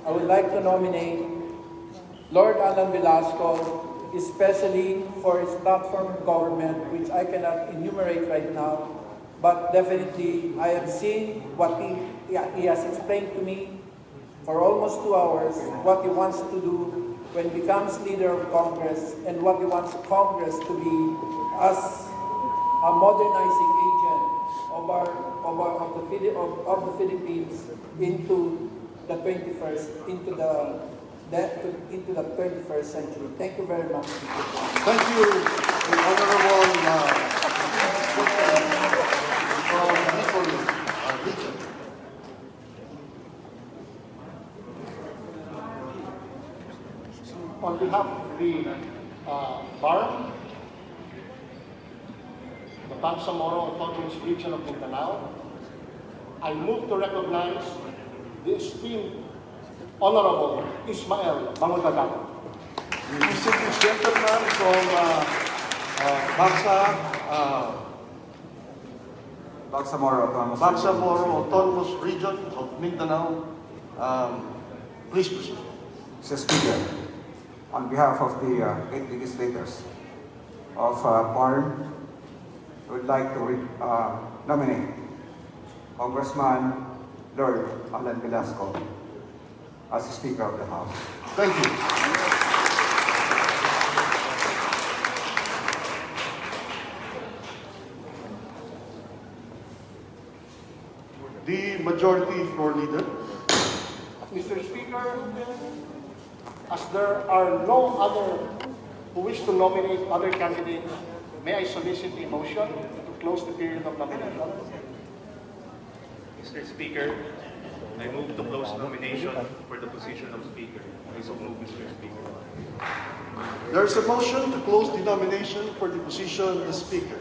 Speaker 5: I would like to nominate Lord Alan Velasco, especially for his platform of government, which I cannot enumerate right now, but definitely I have seen what he has explained to me for almost 2 hours, what he wants to do when he becomes leader of Congress, and what he wants Congress to be as a modernizing agent of the Philippines into the 21st, into the 21st century. Thank you very much.
Speaker 10: Thank you, the Honorable from Bicol Region.
Speaker 3: On behalf of the bar, the Bangsamoro Autonomous Region of Mindanao, I move to recognize the esteemed Honorable Ismael Mangutagao.
Speaker 10: The distinguished gentleman from Bangsamoro Autonomous Region of Mindanao. Please proceed.
Speaker 12: Mr. Speaker, on behalf of the 8 legislators of PARM, I would like to nominate Congressman Lord Alan Velasco as the Speaker of the House.
Speaker 10: Thank you. The Majority Floor Leader.
Speaker 3: Mr. Speaker, as there are no other who wish to nominate other candidates, may I solicit a motion to close the period of nomination?
Speaker 7: Mr. Speaker, I move to close nomination for the position of Speaker. I so move, Mr. Speaker.
Speaker 10: There is a motion to close the nomination for the position of Speaker.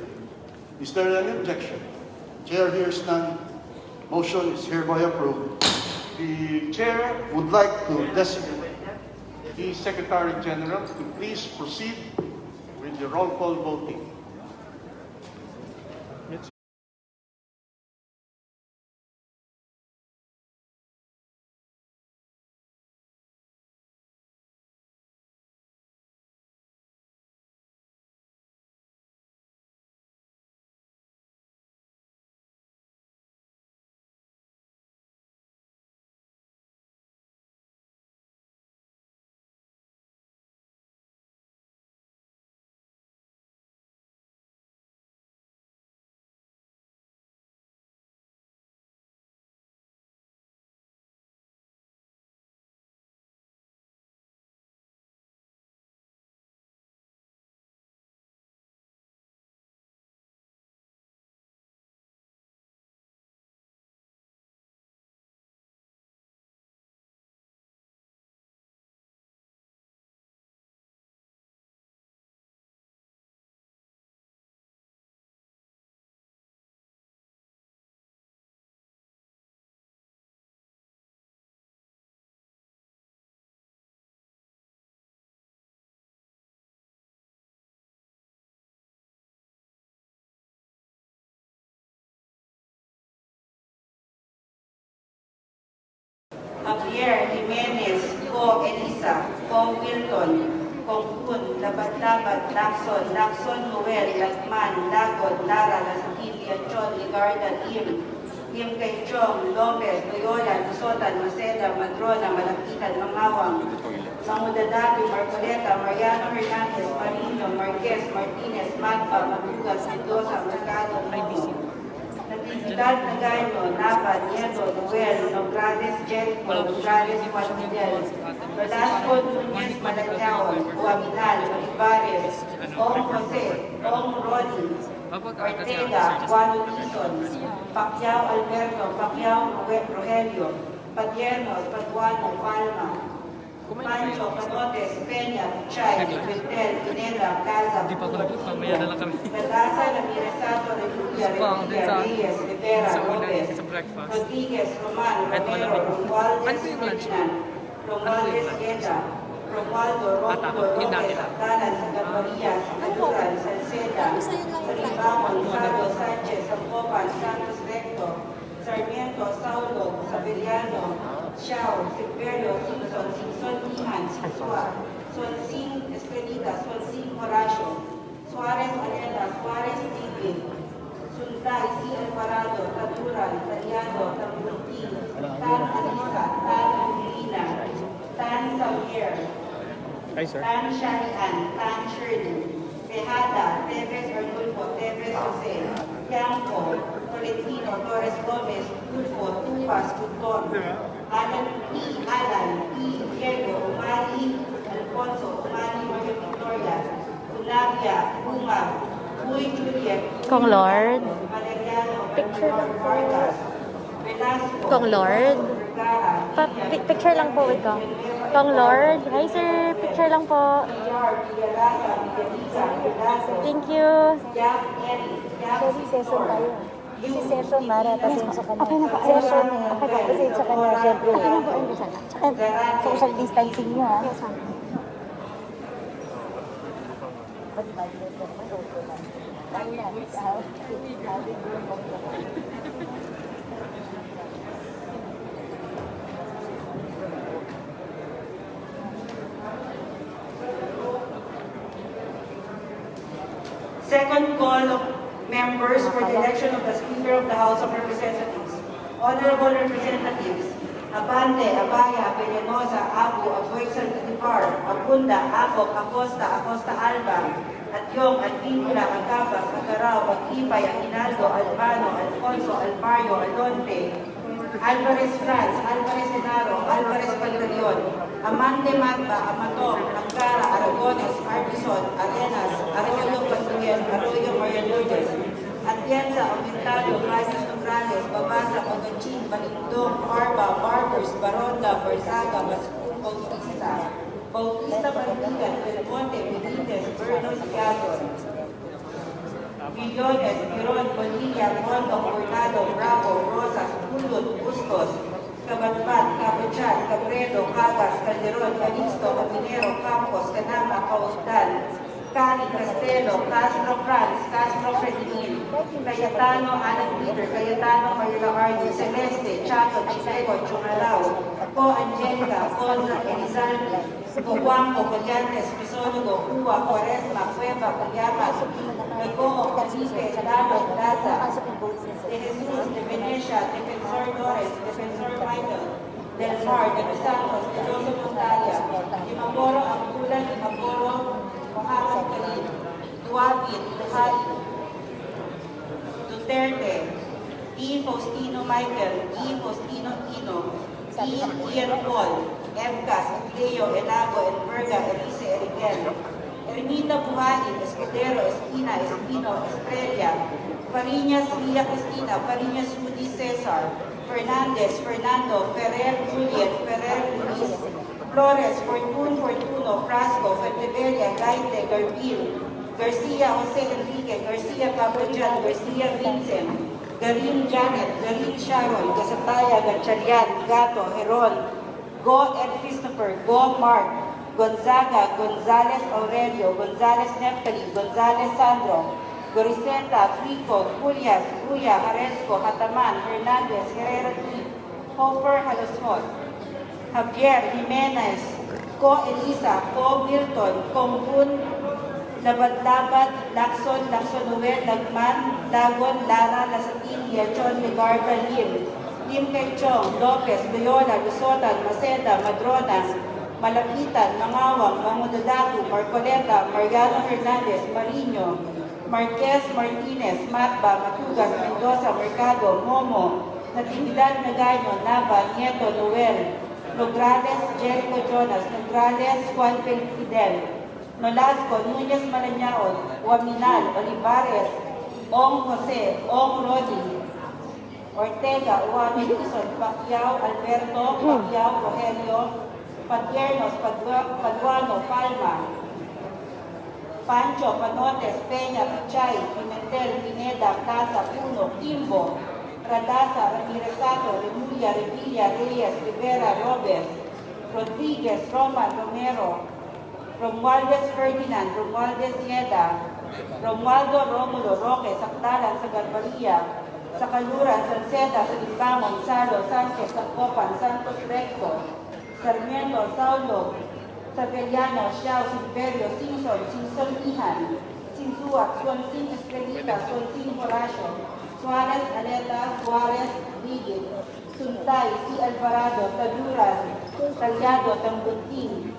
Speaker 10: Is there any objection? Chair hears none. Motion is hereby approved. The Chair would like to designate the Secretary General to please proceed with the roll call voting.
Speaker 6: Javier Jimenez, Ko Elisa, Ko Wilton, Kongkun, Labat-Labat, Lacson Noel, Lagman, Lagod, Lara, Lasquilia, John, Ligarda, Lim Kay Chong, Lopez, Loyola, Lusotan, Maceda, Madrona, Malapitan, Mangawang, Mangudadati, Marcoleta, Mariano Hernandez, Marino, Marquez, Martinez, Magpa, Madugas, Mendoza, Mercado, Natividad Nagaño, Nava, Nieto, Noel, Nograles, Jericho, Nograles, Juan Miguel, Velasco, Nunez, Malacaon, Guaminal, Olivares, Ong Jose, Ong Roddy, Ortega, Juan Lison, Pacquiao Alberto, Pacquiao Rogelio, Padiernos, Paduano, Palma, Pancho, Canotes, Peña, Chay, Betel, Pineda, Casa, Mendaza, Ramirez, Sato, Reluya, Reyes, Rivera, Lopez, Rodriguez, Roman, Romero, Romualdez, Ferdinand, Romualdez, Gueda, Romualdo, Romulo, Lopez, Satanas, Maria, Saduran, Salceda, Salibamon, Sado, Sanchez, Zapopan, Santos Recto, Sarmiento, Saulo, Saberiano, Xiao, Silverio, Simpson, Simpson Tihan, Sinsua, Sonsing Estrelita, Sonsing Horacio, Suarez Alena, Suarez David, Suntay, C. Alvarado, Taduran, Taliado, Tambunti, Tan Alisa, Tan Angelina, Tan Xavier, Tan Sharian, Tan Shirley, Tejada, Tevez Arnulfo, Tevez Jose, Campo, Tolentino, Torres Gomez, Tulfo, Tupas, Tuton, Alan P. Diego, Umali, Alfonso, Umali, Maria Victoria, Tunavia, Bunga, Uy Juliet,
Speaker 13: Kong Lord.
Speaker 6: Valeriano,
Speaker 13: Picture lang po.
Speaker 6: Vargas, Velasco,
Speaker 13: Kong Lord.
Speaker 6: Vergara,
Speaker 13: Picture lang po with Kong. Kong Lord. Hi sir, picture lang po.
Speaker 6: Villalasa, Villalisa, Velasco,
Speaker 13: Thank you.
Speaker 6: Yap, Eri, Yap,
Speaker 13: Session tayo. This is session, Mara. Pasensya ka na. Okay na po. Session eh. Pasensya ka na, syempre. Okay na po. Tsaka social distancing nyo, ha? Yes, ma'am.
Speaker 6: Second call of members for the election of the Speaker of the House of Representatives. Honorable Representatives, Abante, Abaya, Venenosa, Abu, Abuexal, Tibar, Abunda, Acop, Acosta, Acosta Alba, Adyong, Advíncula, Agabas, Agarao, Agtipay, Aguinaldo, Albano, Alfonso, Almario, Alonte, Alvarez Franz, Alvarez Genaro, Alvarez Pantaleon, Amante Magba, Amatong, Angara, Aragones, Arbison, Arenas, Arroyo Patuyen, Arroyo Maria Lourdes, Atienza, Aumentado, Reyes Nograles, Babasa, Pagachin, Balindong, Barba, Barbers, Baronda, Barzaga, Mascul, Bautista, Bautista Bandigan, Belmonte, Benitez, Bernos, Gator, Millones, Miron, Bonilla, Mondo, Coronado, Bravo, Rosas, Pulot, Bustos, Cabatpat, Cabuchan, Cabredo, Cagas, Calderon, Calixto, Cabinero, Campos, Canama, Caudal, Cani, Castelo, Castro Franz, Castro Fredinin, Cayetano, Alan Peter, Cayetano, Marila Ardi, Celeste, Chato, Chinego, Chunalao, Co Angelica, Fonza, Elizalde, Coguanco, Collantes, Pisólogo, Cuba, Cuaresma, Cueva, Cuyamas, Mecomo, Cacique, Lalo, Plaza, De Jesus, De Venecia, Defensor Torres, Defensor Michael, Del Mar, De Los Santos, De Jose Montalia, De Mamboro, Ampulan, De Mamboro, Mohamed Khalid, Duapit, Duhali, Duterte, E. Faustino Michael, E. Faustino Ino, E. Ian Paul, Emcas, Leo, Elago, Elberga, Elise, Erigel, Ermita Buhain, Escudero, Espina, Espino, Estrella, Fariñas, Ria Cristina, Fariñas, Rudy Cesar, Fernandez, Fernando, Ferrer, Juliet, Ferrer, Luis, Flores, Fortuno, Frasco, Fuentevilla, Gaite, Garbil, Garcia, Jose Enrique, Garcia, Cabojan, Garcia, Vincent, Garin, Janet, Garin, Sharon, Gasataya, Gatchalian, Gato, Heron, Go, Ed Christopher, Go, Mark, Gonzaga, Gonzales Aurelio, Gonzales Neptali, Gonzales Sandro, Goriseta, Frico, Julias, Ruya, Haresco, Hataman, Hernandez, Herrera T, Hofer, Halosmot, Javier, Jimenez, Ko Elisa, Ko Milton, Kongbun, Labad-Labad, Lacson, Noel, Lagman, Lagon, Lara, Lasatin, Liachon, Ligarda, Lim Quechong, Lopez, Loyola, Lusotan, Maceda, Madrona, Malapitan, Mangawang, Mangudadatu, Marcoleta, Mariano Hernandez, Marino, Marquez, Martinez, Matba, Matugas, Mendoza, Mercado, Momo, Natividad Nagaño, Nava, Nieto, Noel, Nograles, Jericho Jonas, Nograles, Juan Fidel, Nolasco, Núñez Marañaon, Waminal, Olivares, Ong Jose, Ong Rodi, Ortega, Juan Edison, Pacquiao, Alberto, Pacquiao, Rogelio, Padiernos, Paduano, Palma, Pancho, Panotes, Peña, Pichay, Pimentel, Pineda, Plaza, Puno, Kimbo, Radasa, Ramiresato, Remulla, Revilla, Reyes, Rivera, Robes, Rodriguez, Roman, Romero, Romualdez Ferdinand, Romualdez Yeda, Romualdo Romulo, Roque, Sakdalan, Sagarbaria, Sakaluran, Salceda, Salimbangon, Salo, Sanchez, Sacopan, Santos Recto, Sarmiento, Saulo, Sabellano, Xiao, Silverio, Simpson, Sinsonihan, Sinsuak, Swansing Estrelita, Swansing Horacio, Suarez, Aleta, Suarez, Bigit, Suntay, Si Alvarado, Taduran, Talyado, Tambunting,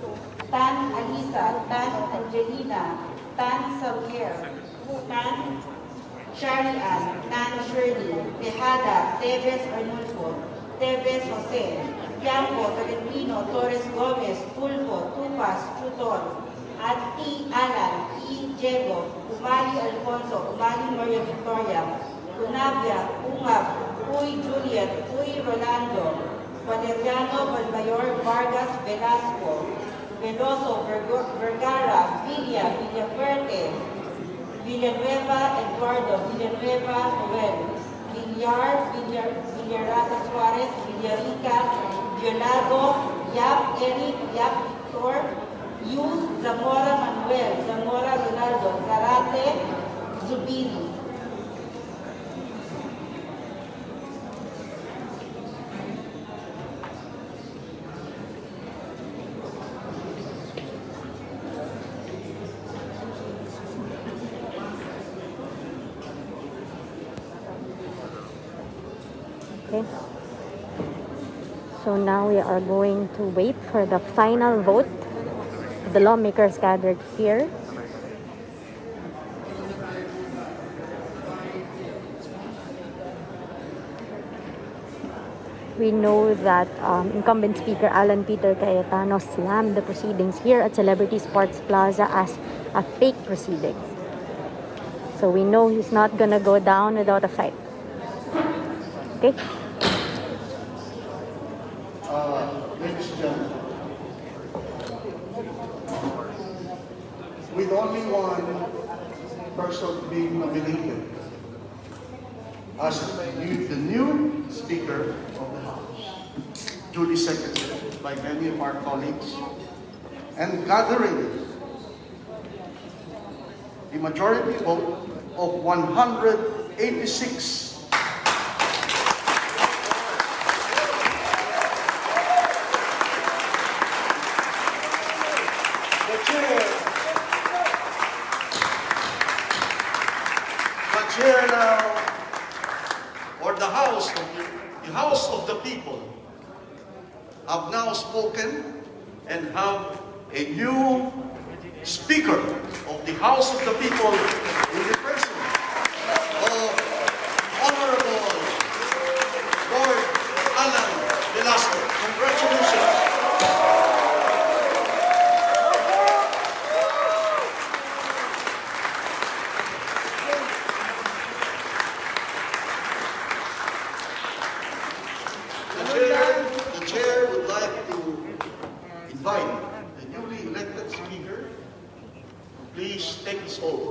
Speaker 6: Tan Alisa, Tan Angelina, Tan Xavier, Tan Sharian, Tan Shirley, Tejada, Teves Arnulfo, Teves Jose, Tiampo, Tolentino, Torres Gomez, Pulpo, Tupas, Tutor, at T. Alan, E. Diego, Umali Alfonso, Umali Maria Victoria, Unabia, Ungab, Uy Juliet, Uy Rolando, Valeriano Valmayor, Vargas Velasco, Veloso, Vergara, Villa, Villafuerte, Villanueva, Eduardo, Villanueva, Noel, Villar, Villarraza Suarez, Villarica, Violado, Yap Eric, Yap Victor, Yu, Zamora Manuel, Zamora Ronaldo, Zarate, Zubiri.
Speaker 13: Okay. So now we are going to wait for the final vote. The lawmakers gathered here. We know that incumbent Speaker Alan Peter Cayetano slammed the proceedings here at Celebrity Sports Plaza as a fake proceedings. So we know he's not gonna go down without a fight. Okay?
Speaker 10: Ladies and gentlemen, with only one person being nominated as the new Speaker of the House, duly seconded by many of our colleagues, and gathering the majority vote of 186. The chair now, or the House of the people, have now spoken and have a new Speaker of the House of the People in the person of Honorable Lord Alan Velasco. Congratulations. The chair would like to invite the newly elected Speaker to please take his oath.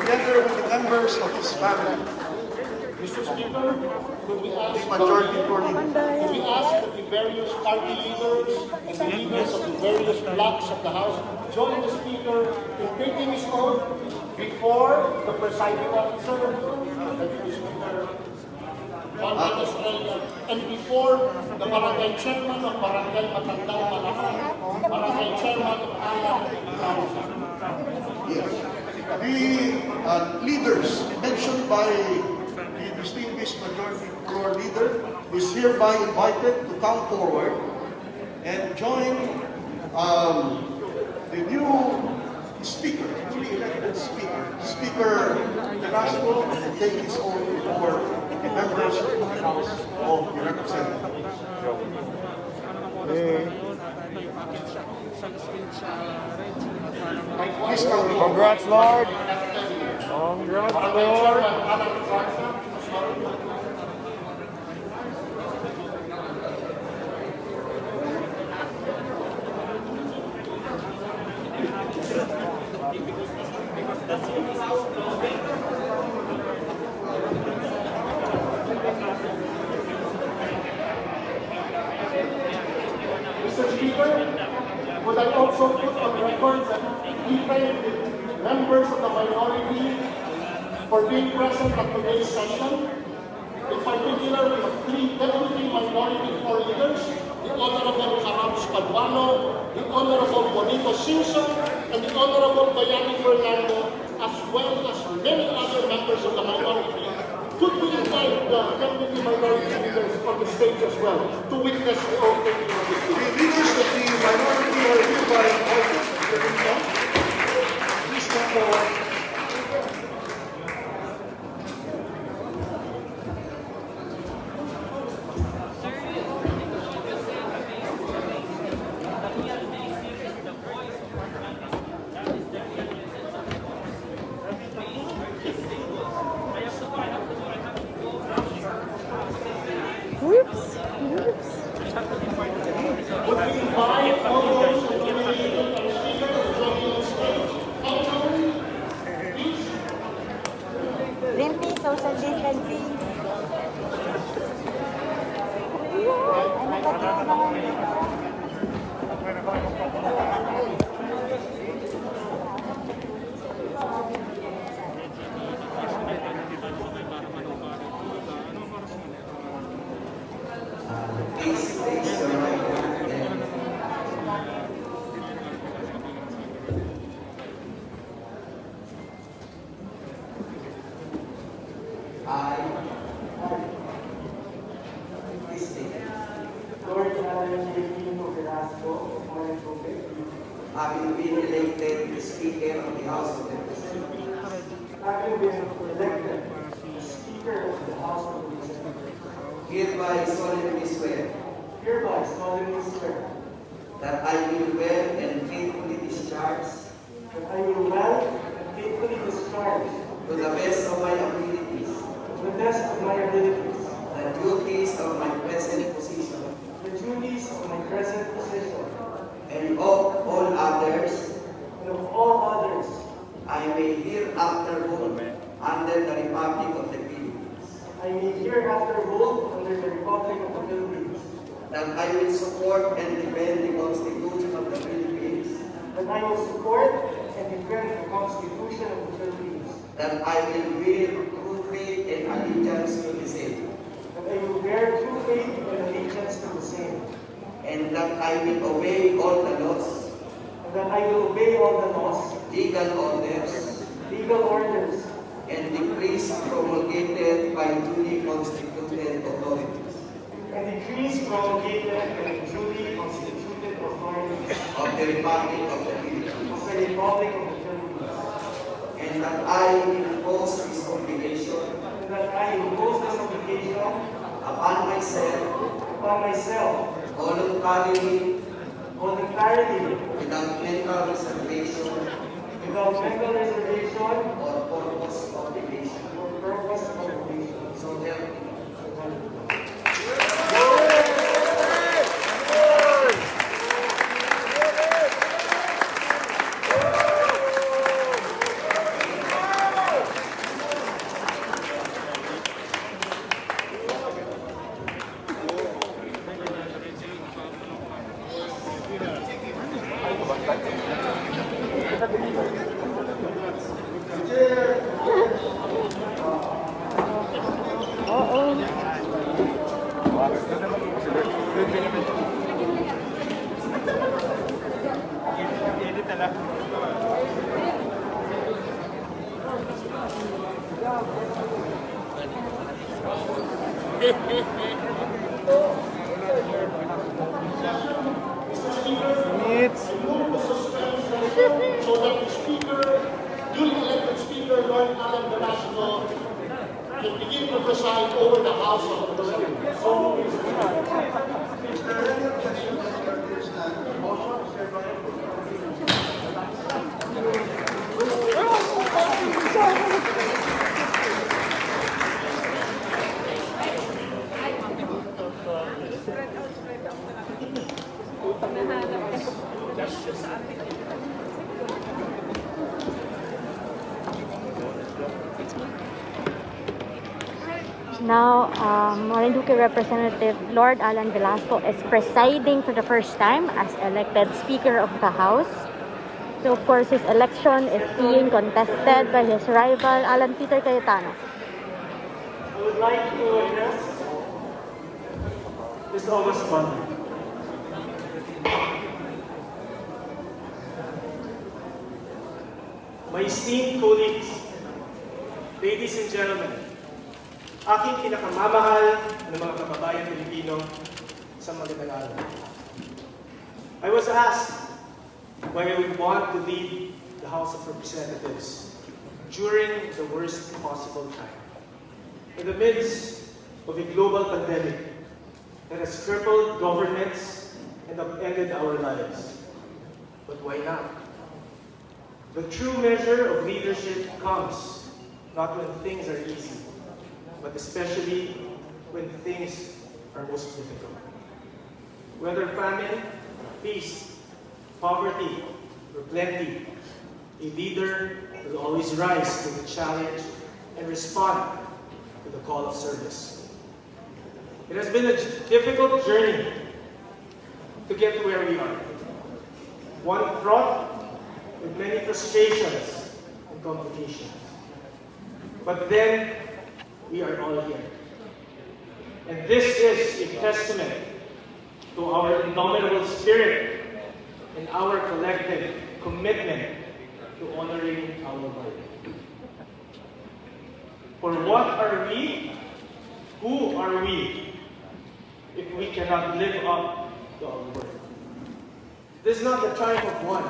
Speaker 10: Together with the members of his family,
Speaker 3: Mr. Speaker, could we ask that the various party leaders and the leaders of the various blocks of the House join the Speaker in taking his oath before the presiding officer, the Speaker, and before the barangay chairman of Barangay Matandang Malaki, barangay chairman of Ayan.
Speaker 10: yes. The leaders mentioned by the distinguished majority floor leader is hereby invited to come forward and join the new speaker, newly elected speaker, Speaker Velasco, and take his oath before the members of the House of the Representatives.
Speaker 3: Congrats, Lord. Congrats, Lord.
Speaker 14: Mr. Speaker, would I also put on record that we thank the members of the minority for being present at today's session. In particular, we have three deputy minority floor leaders, the Honorable Carabs Paduano, the Honorable Bonito Simpson, and the Honorable Bayani Fernando, as well as many other members of the minority. Could we invite the deputy minority leaders on the stage as well to witness the opening of the
Speaker 10: The leaders of the minority are hereby invited. Please come forward.
Speaker 14: Would we invite all those who nominated and speakers to join me on stage? Please.
Speaker 13: Limpy, social distancing.
Speaker 12: Please raise your right hand and I, please state,
Speaker 14: Lord Alan Velasco,
Speaker 12: having been elected Speaker of the House of Representatives,
Speaker 14: having been elected Speaker of the House of Representatives,
Speaker 12: hereby solemnly swear
Speaker 14: hereby solemnly swear
Speaker 12: that I will well and faithfully discharge
Speaker 14: that I will well and faithfully discharge
Speaker 12: to the best of my abilities
Speaker 14: to the best of my abilities
Speaker 12: the duties of my present position
Speaker 14: the duties of my present position
Speaker 12: and of all others
Speaker 14: and of all others
Speaker 12: I may hereafter hold under the Republic of the Philippines,
Speaker 14: I may hereafter hold under the Republic of the Philippines,
Speaker 12: that I will support and defend the Constitution of the Philippines,
Speaker 14: that I will support and defend the Constitution of the Philippines,
Speaker 12: that I will bear true faith and allegiance to the same,
Speaker 14: that I will bear true faith and allegiance to the same,
Speaker 12: and that I will obey all the laws,
Speaker 14: and that I will obey all the laws,
Speaker 12: legal orders, and decrees promulgated by duly constituted authorities
Speaker 14: and decrees promulgated by duly constituted authorities
Speaker 12: of the Republic of the Philippines,
Speaker 14: of the Republic of the Philippines,
Speaker 12: and that I impose this obligation
Speaker 14: and that I impose this obligation
Speaker 12: upon myself voluntarily, without mental reservation or purpose of evasion. So help me.
Speaker 14: Minutes. So that the Speaker, duly elected Speaker, Lord Alan Velasco, can begin to preside over the House of Representatives.
Speaker 13: Now, Marinduque Representative Lord Alan Velasco is presiding for the first time as elected Speaker of the House. So, of course, his election is being contested by his rival, Alan Peter Cayetano.
Speaker 15: I would like to address this August month. My esteemed colleagues, ladies and gentlemen, aking pinakamamahal ng mga kababayan Pilipino sa magandang araw. I was asked why I would want to lead the House of Representatives during the worst possible time, in the midst of a global pandemic that has crippled governments and upended our lives. But why not? The true measure of leadership comes not when things are easy, but especially when things are most difficult. Whether famine, peace, poverty, or plenty, a leader will always rise to the challenge and respond to the call of service. It has been a difficult journey to get to where we are. One fraught with many frustrations and complications. But then, we are all here. And this is a testament to our indomitable spirit and our collective commitment to honoring our word. For what are we? Who are we if we cannot live up to our word? This is not the triumph of one.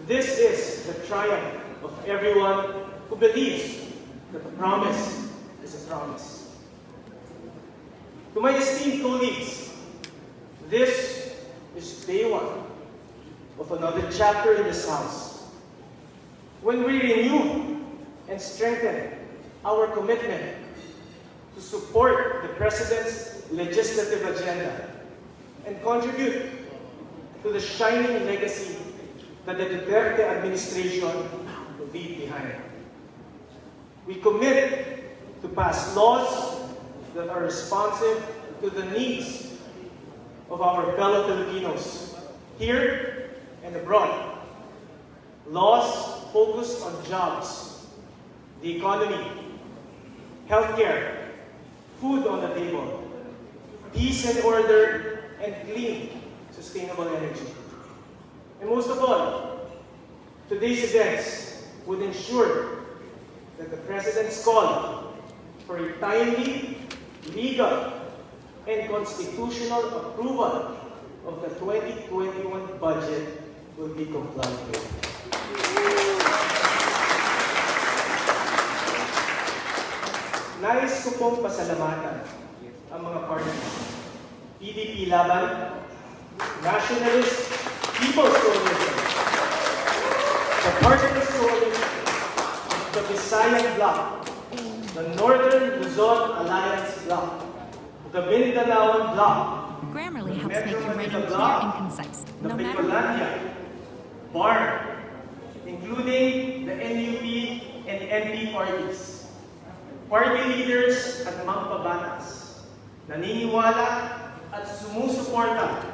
Speaker 15: This is the triumph of everyone who believes that the promise is a promise. To my esteemed colleagues, this is day one of another chapter in this House, when we renew and strengthen our commitment to support the President's legislative agenda and contribute to the shining legacy that the Duterte administration will leave behind. We commit to pass laws that are responsive to the needs of our fellow Filipinos, here and abroad. Laws focused on jobs, the economy, healthcare, food on the table, peace and order, and clean, sustainable energy. And most of all, today's events would ensure that the President's call for a timely, legal, and constitutional approval of the 2021 budget will be complied with. Nais ko pong pasalamatan ang mga partners, PDP Laban, Nationalist People's Coalition, the Partners Coalition, the Visayan Bloc, the Northern Luzon Alliance Bloc, the Mindanaoan Bloc,
Speaker 16: Grammarly helps
Speaker 15: Metro
Speaker 16: make your writing
Speaker 15: Manila
Speaker 16: clear
Speaker 15: Bloc,
Speaker 16: and concise,
Speaker 15: the
Speaker 16: no matter
Speaker 15: Bicolandia, BAR, including the NUP and NP parties. Party leaders at mga pabatas, naniniwala at sumusuporta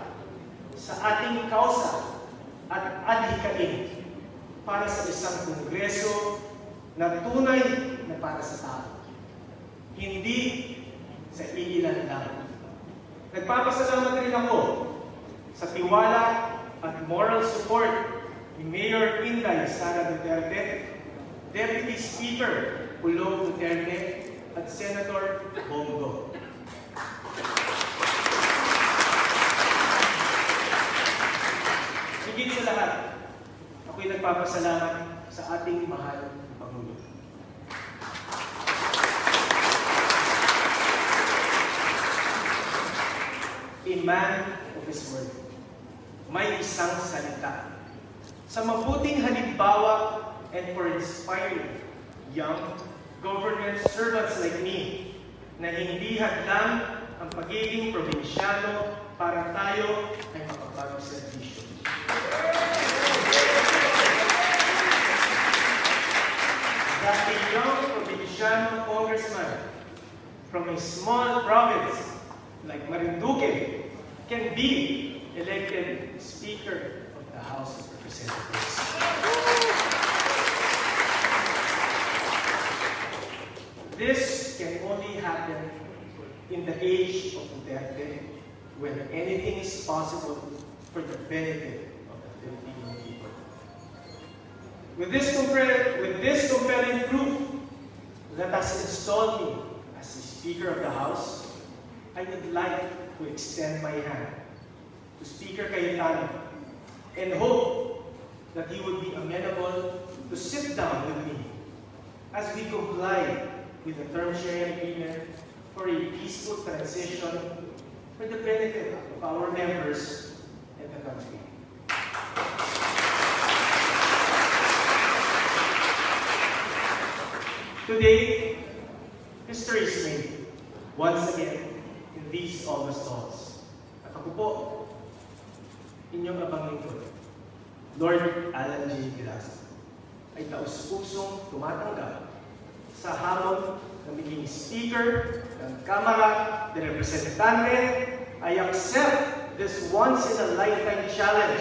Speaker 15: sa ating kausa at adhikain para sa isang kongreso na tunay na para sa tao, hindi sa iilan lang. Nagpapasalamat rin ako sa tiwala at moral support ni Mayor Inday Sara Duterte, Deputy Speaker Pulong Duterte, at Senator Bongo. Higit sa lahat, ako'y nagpapasalamat sa ating mahal na Pangulo. A man of his word. May isang salita. Sa mabuting halimbawa and for inspiring young government servants like me na hindi hadlang ang pagiging probinsyano para tayo ay makapag-servisyo. That a young probinsyano congressman from a small province like Marinduque can be elected Speaker of the House of Representatives. This can only happen in the age of Duterte, when anything is possible for the benefit of the Filipino people. With this compelling proof that has installed me as the Speaker of the House, I would like to extend my hand to Speaker Cayetano and hope that he would be amenable to sit down with me as we comply with the term sharing agreement for a peaceful transition for the benefit of our members and the country. Today, history is made once again in these August halls. At ako po, inyong abang lingkod, Lord Alan J. Velasco, ay taus-pusong tumatanggap sa hamon na maging Speaker ng Kamara de Representante. I accept this once-in-a-lifetime challenge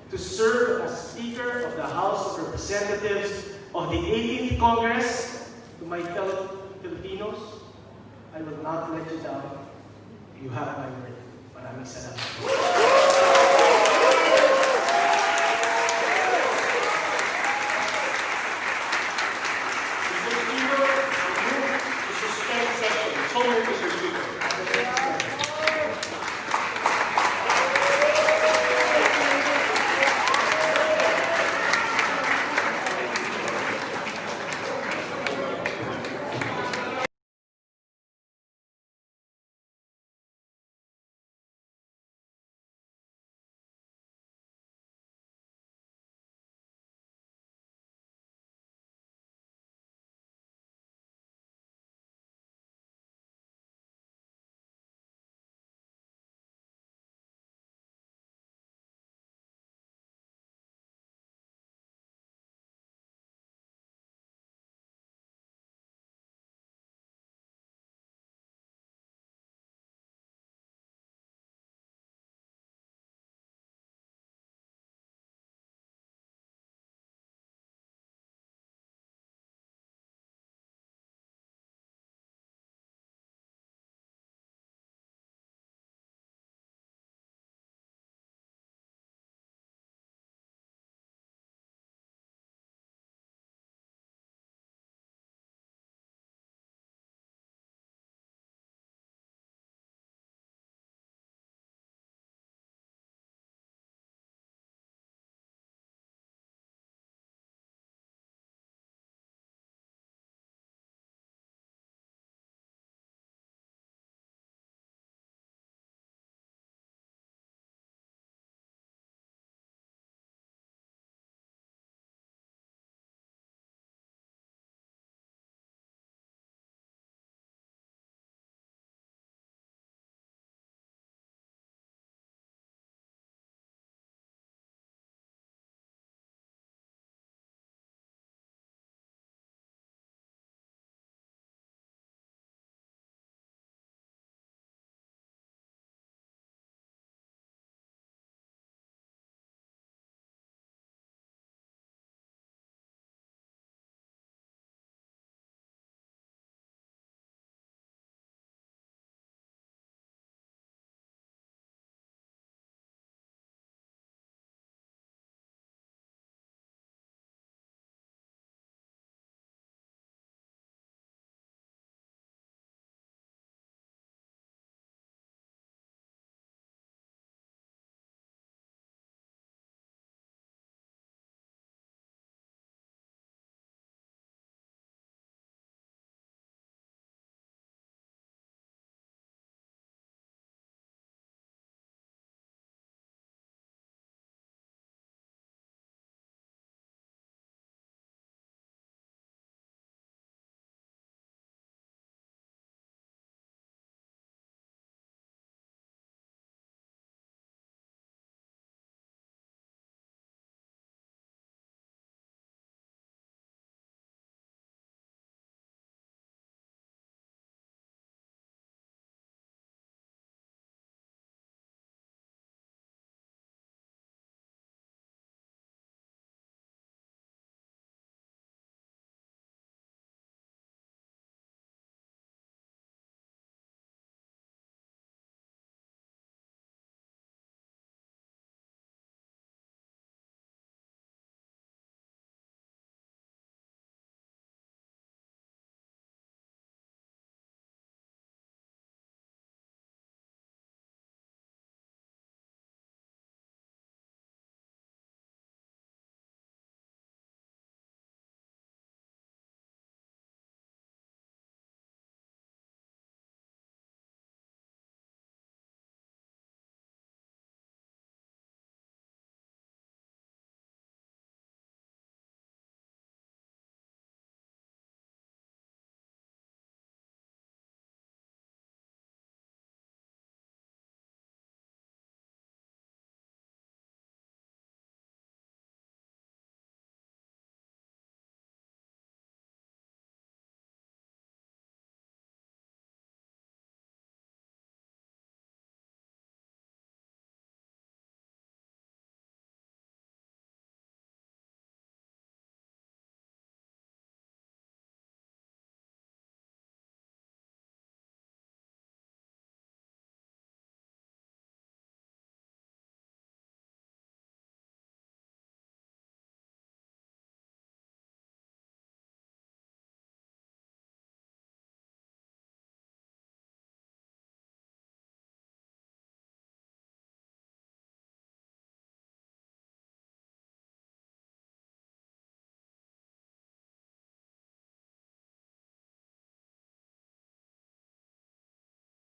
Speaker 15: to serve as Speaker of the House of Representatives of the 18th Congress. To my fellow Filipinos, I will not let you down. You have my word. Maraming salamat. So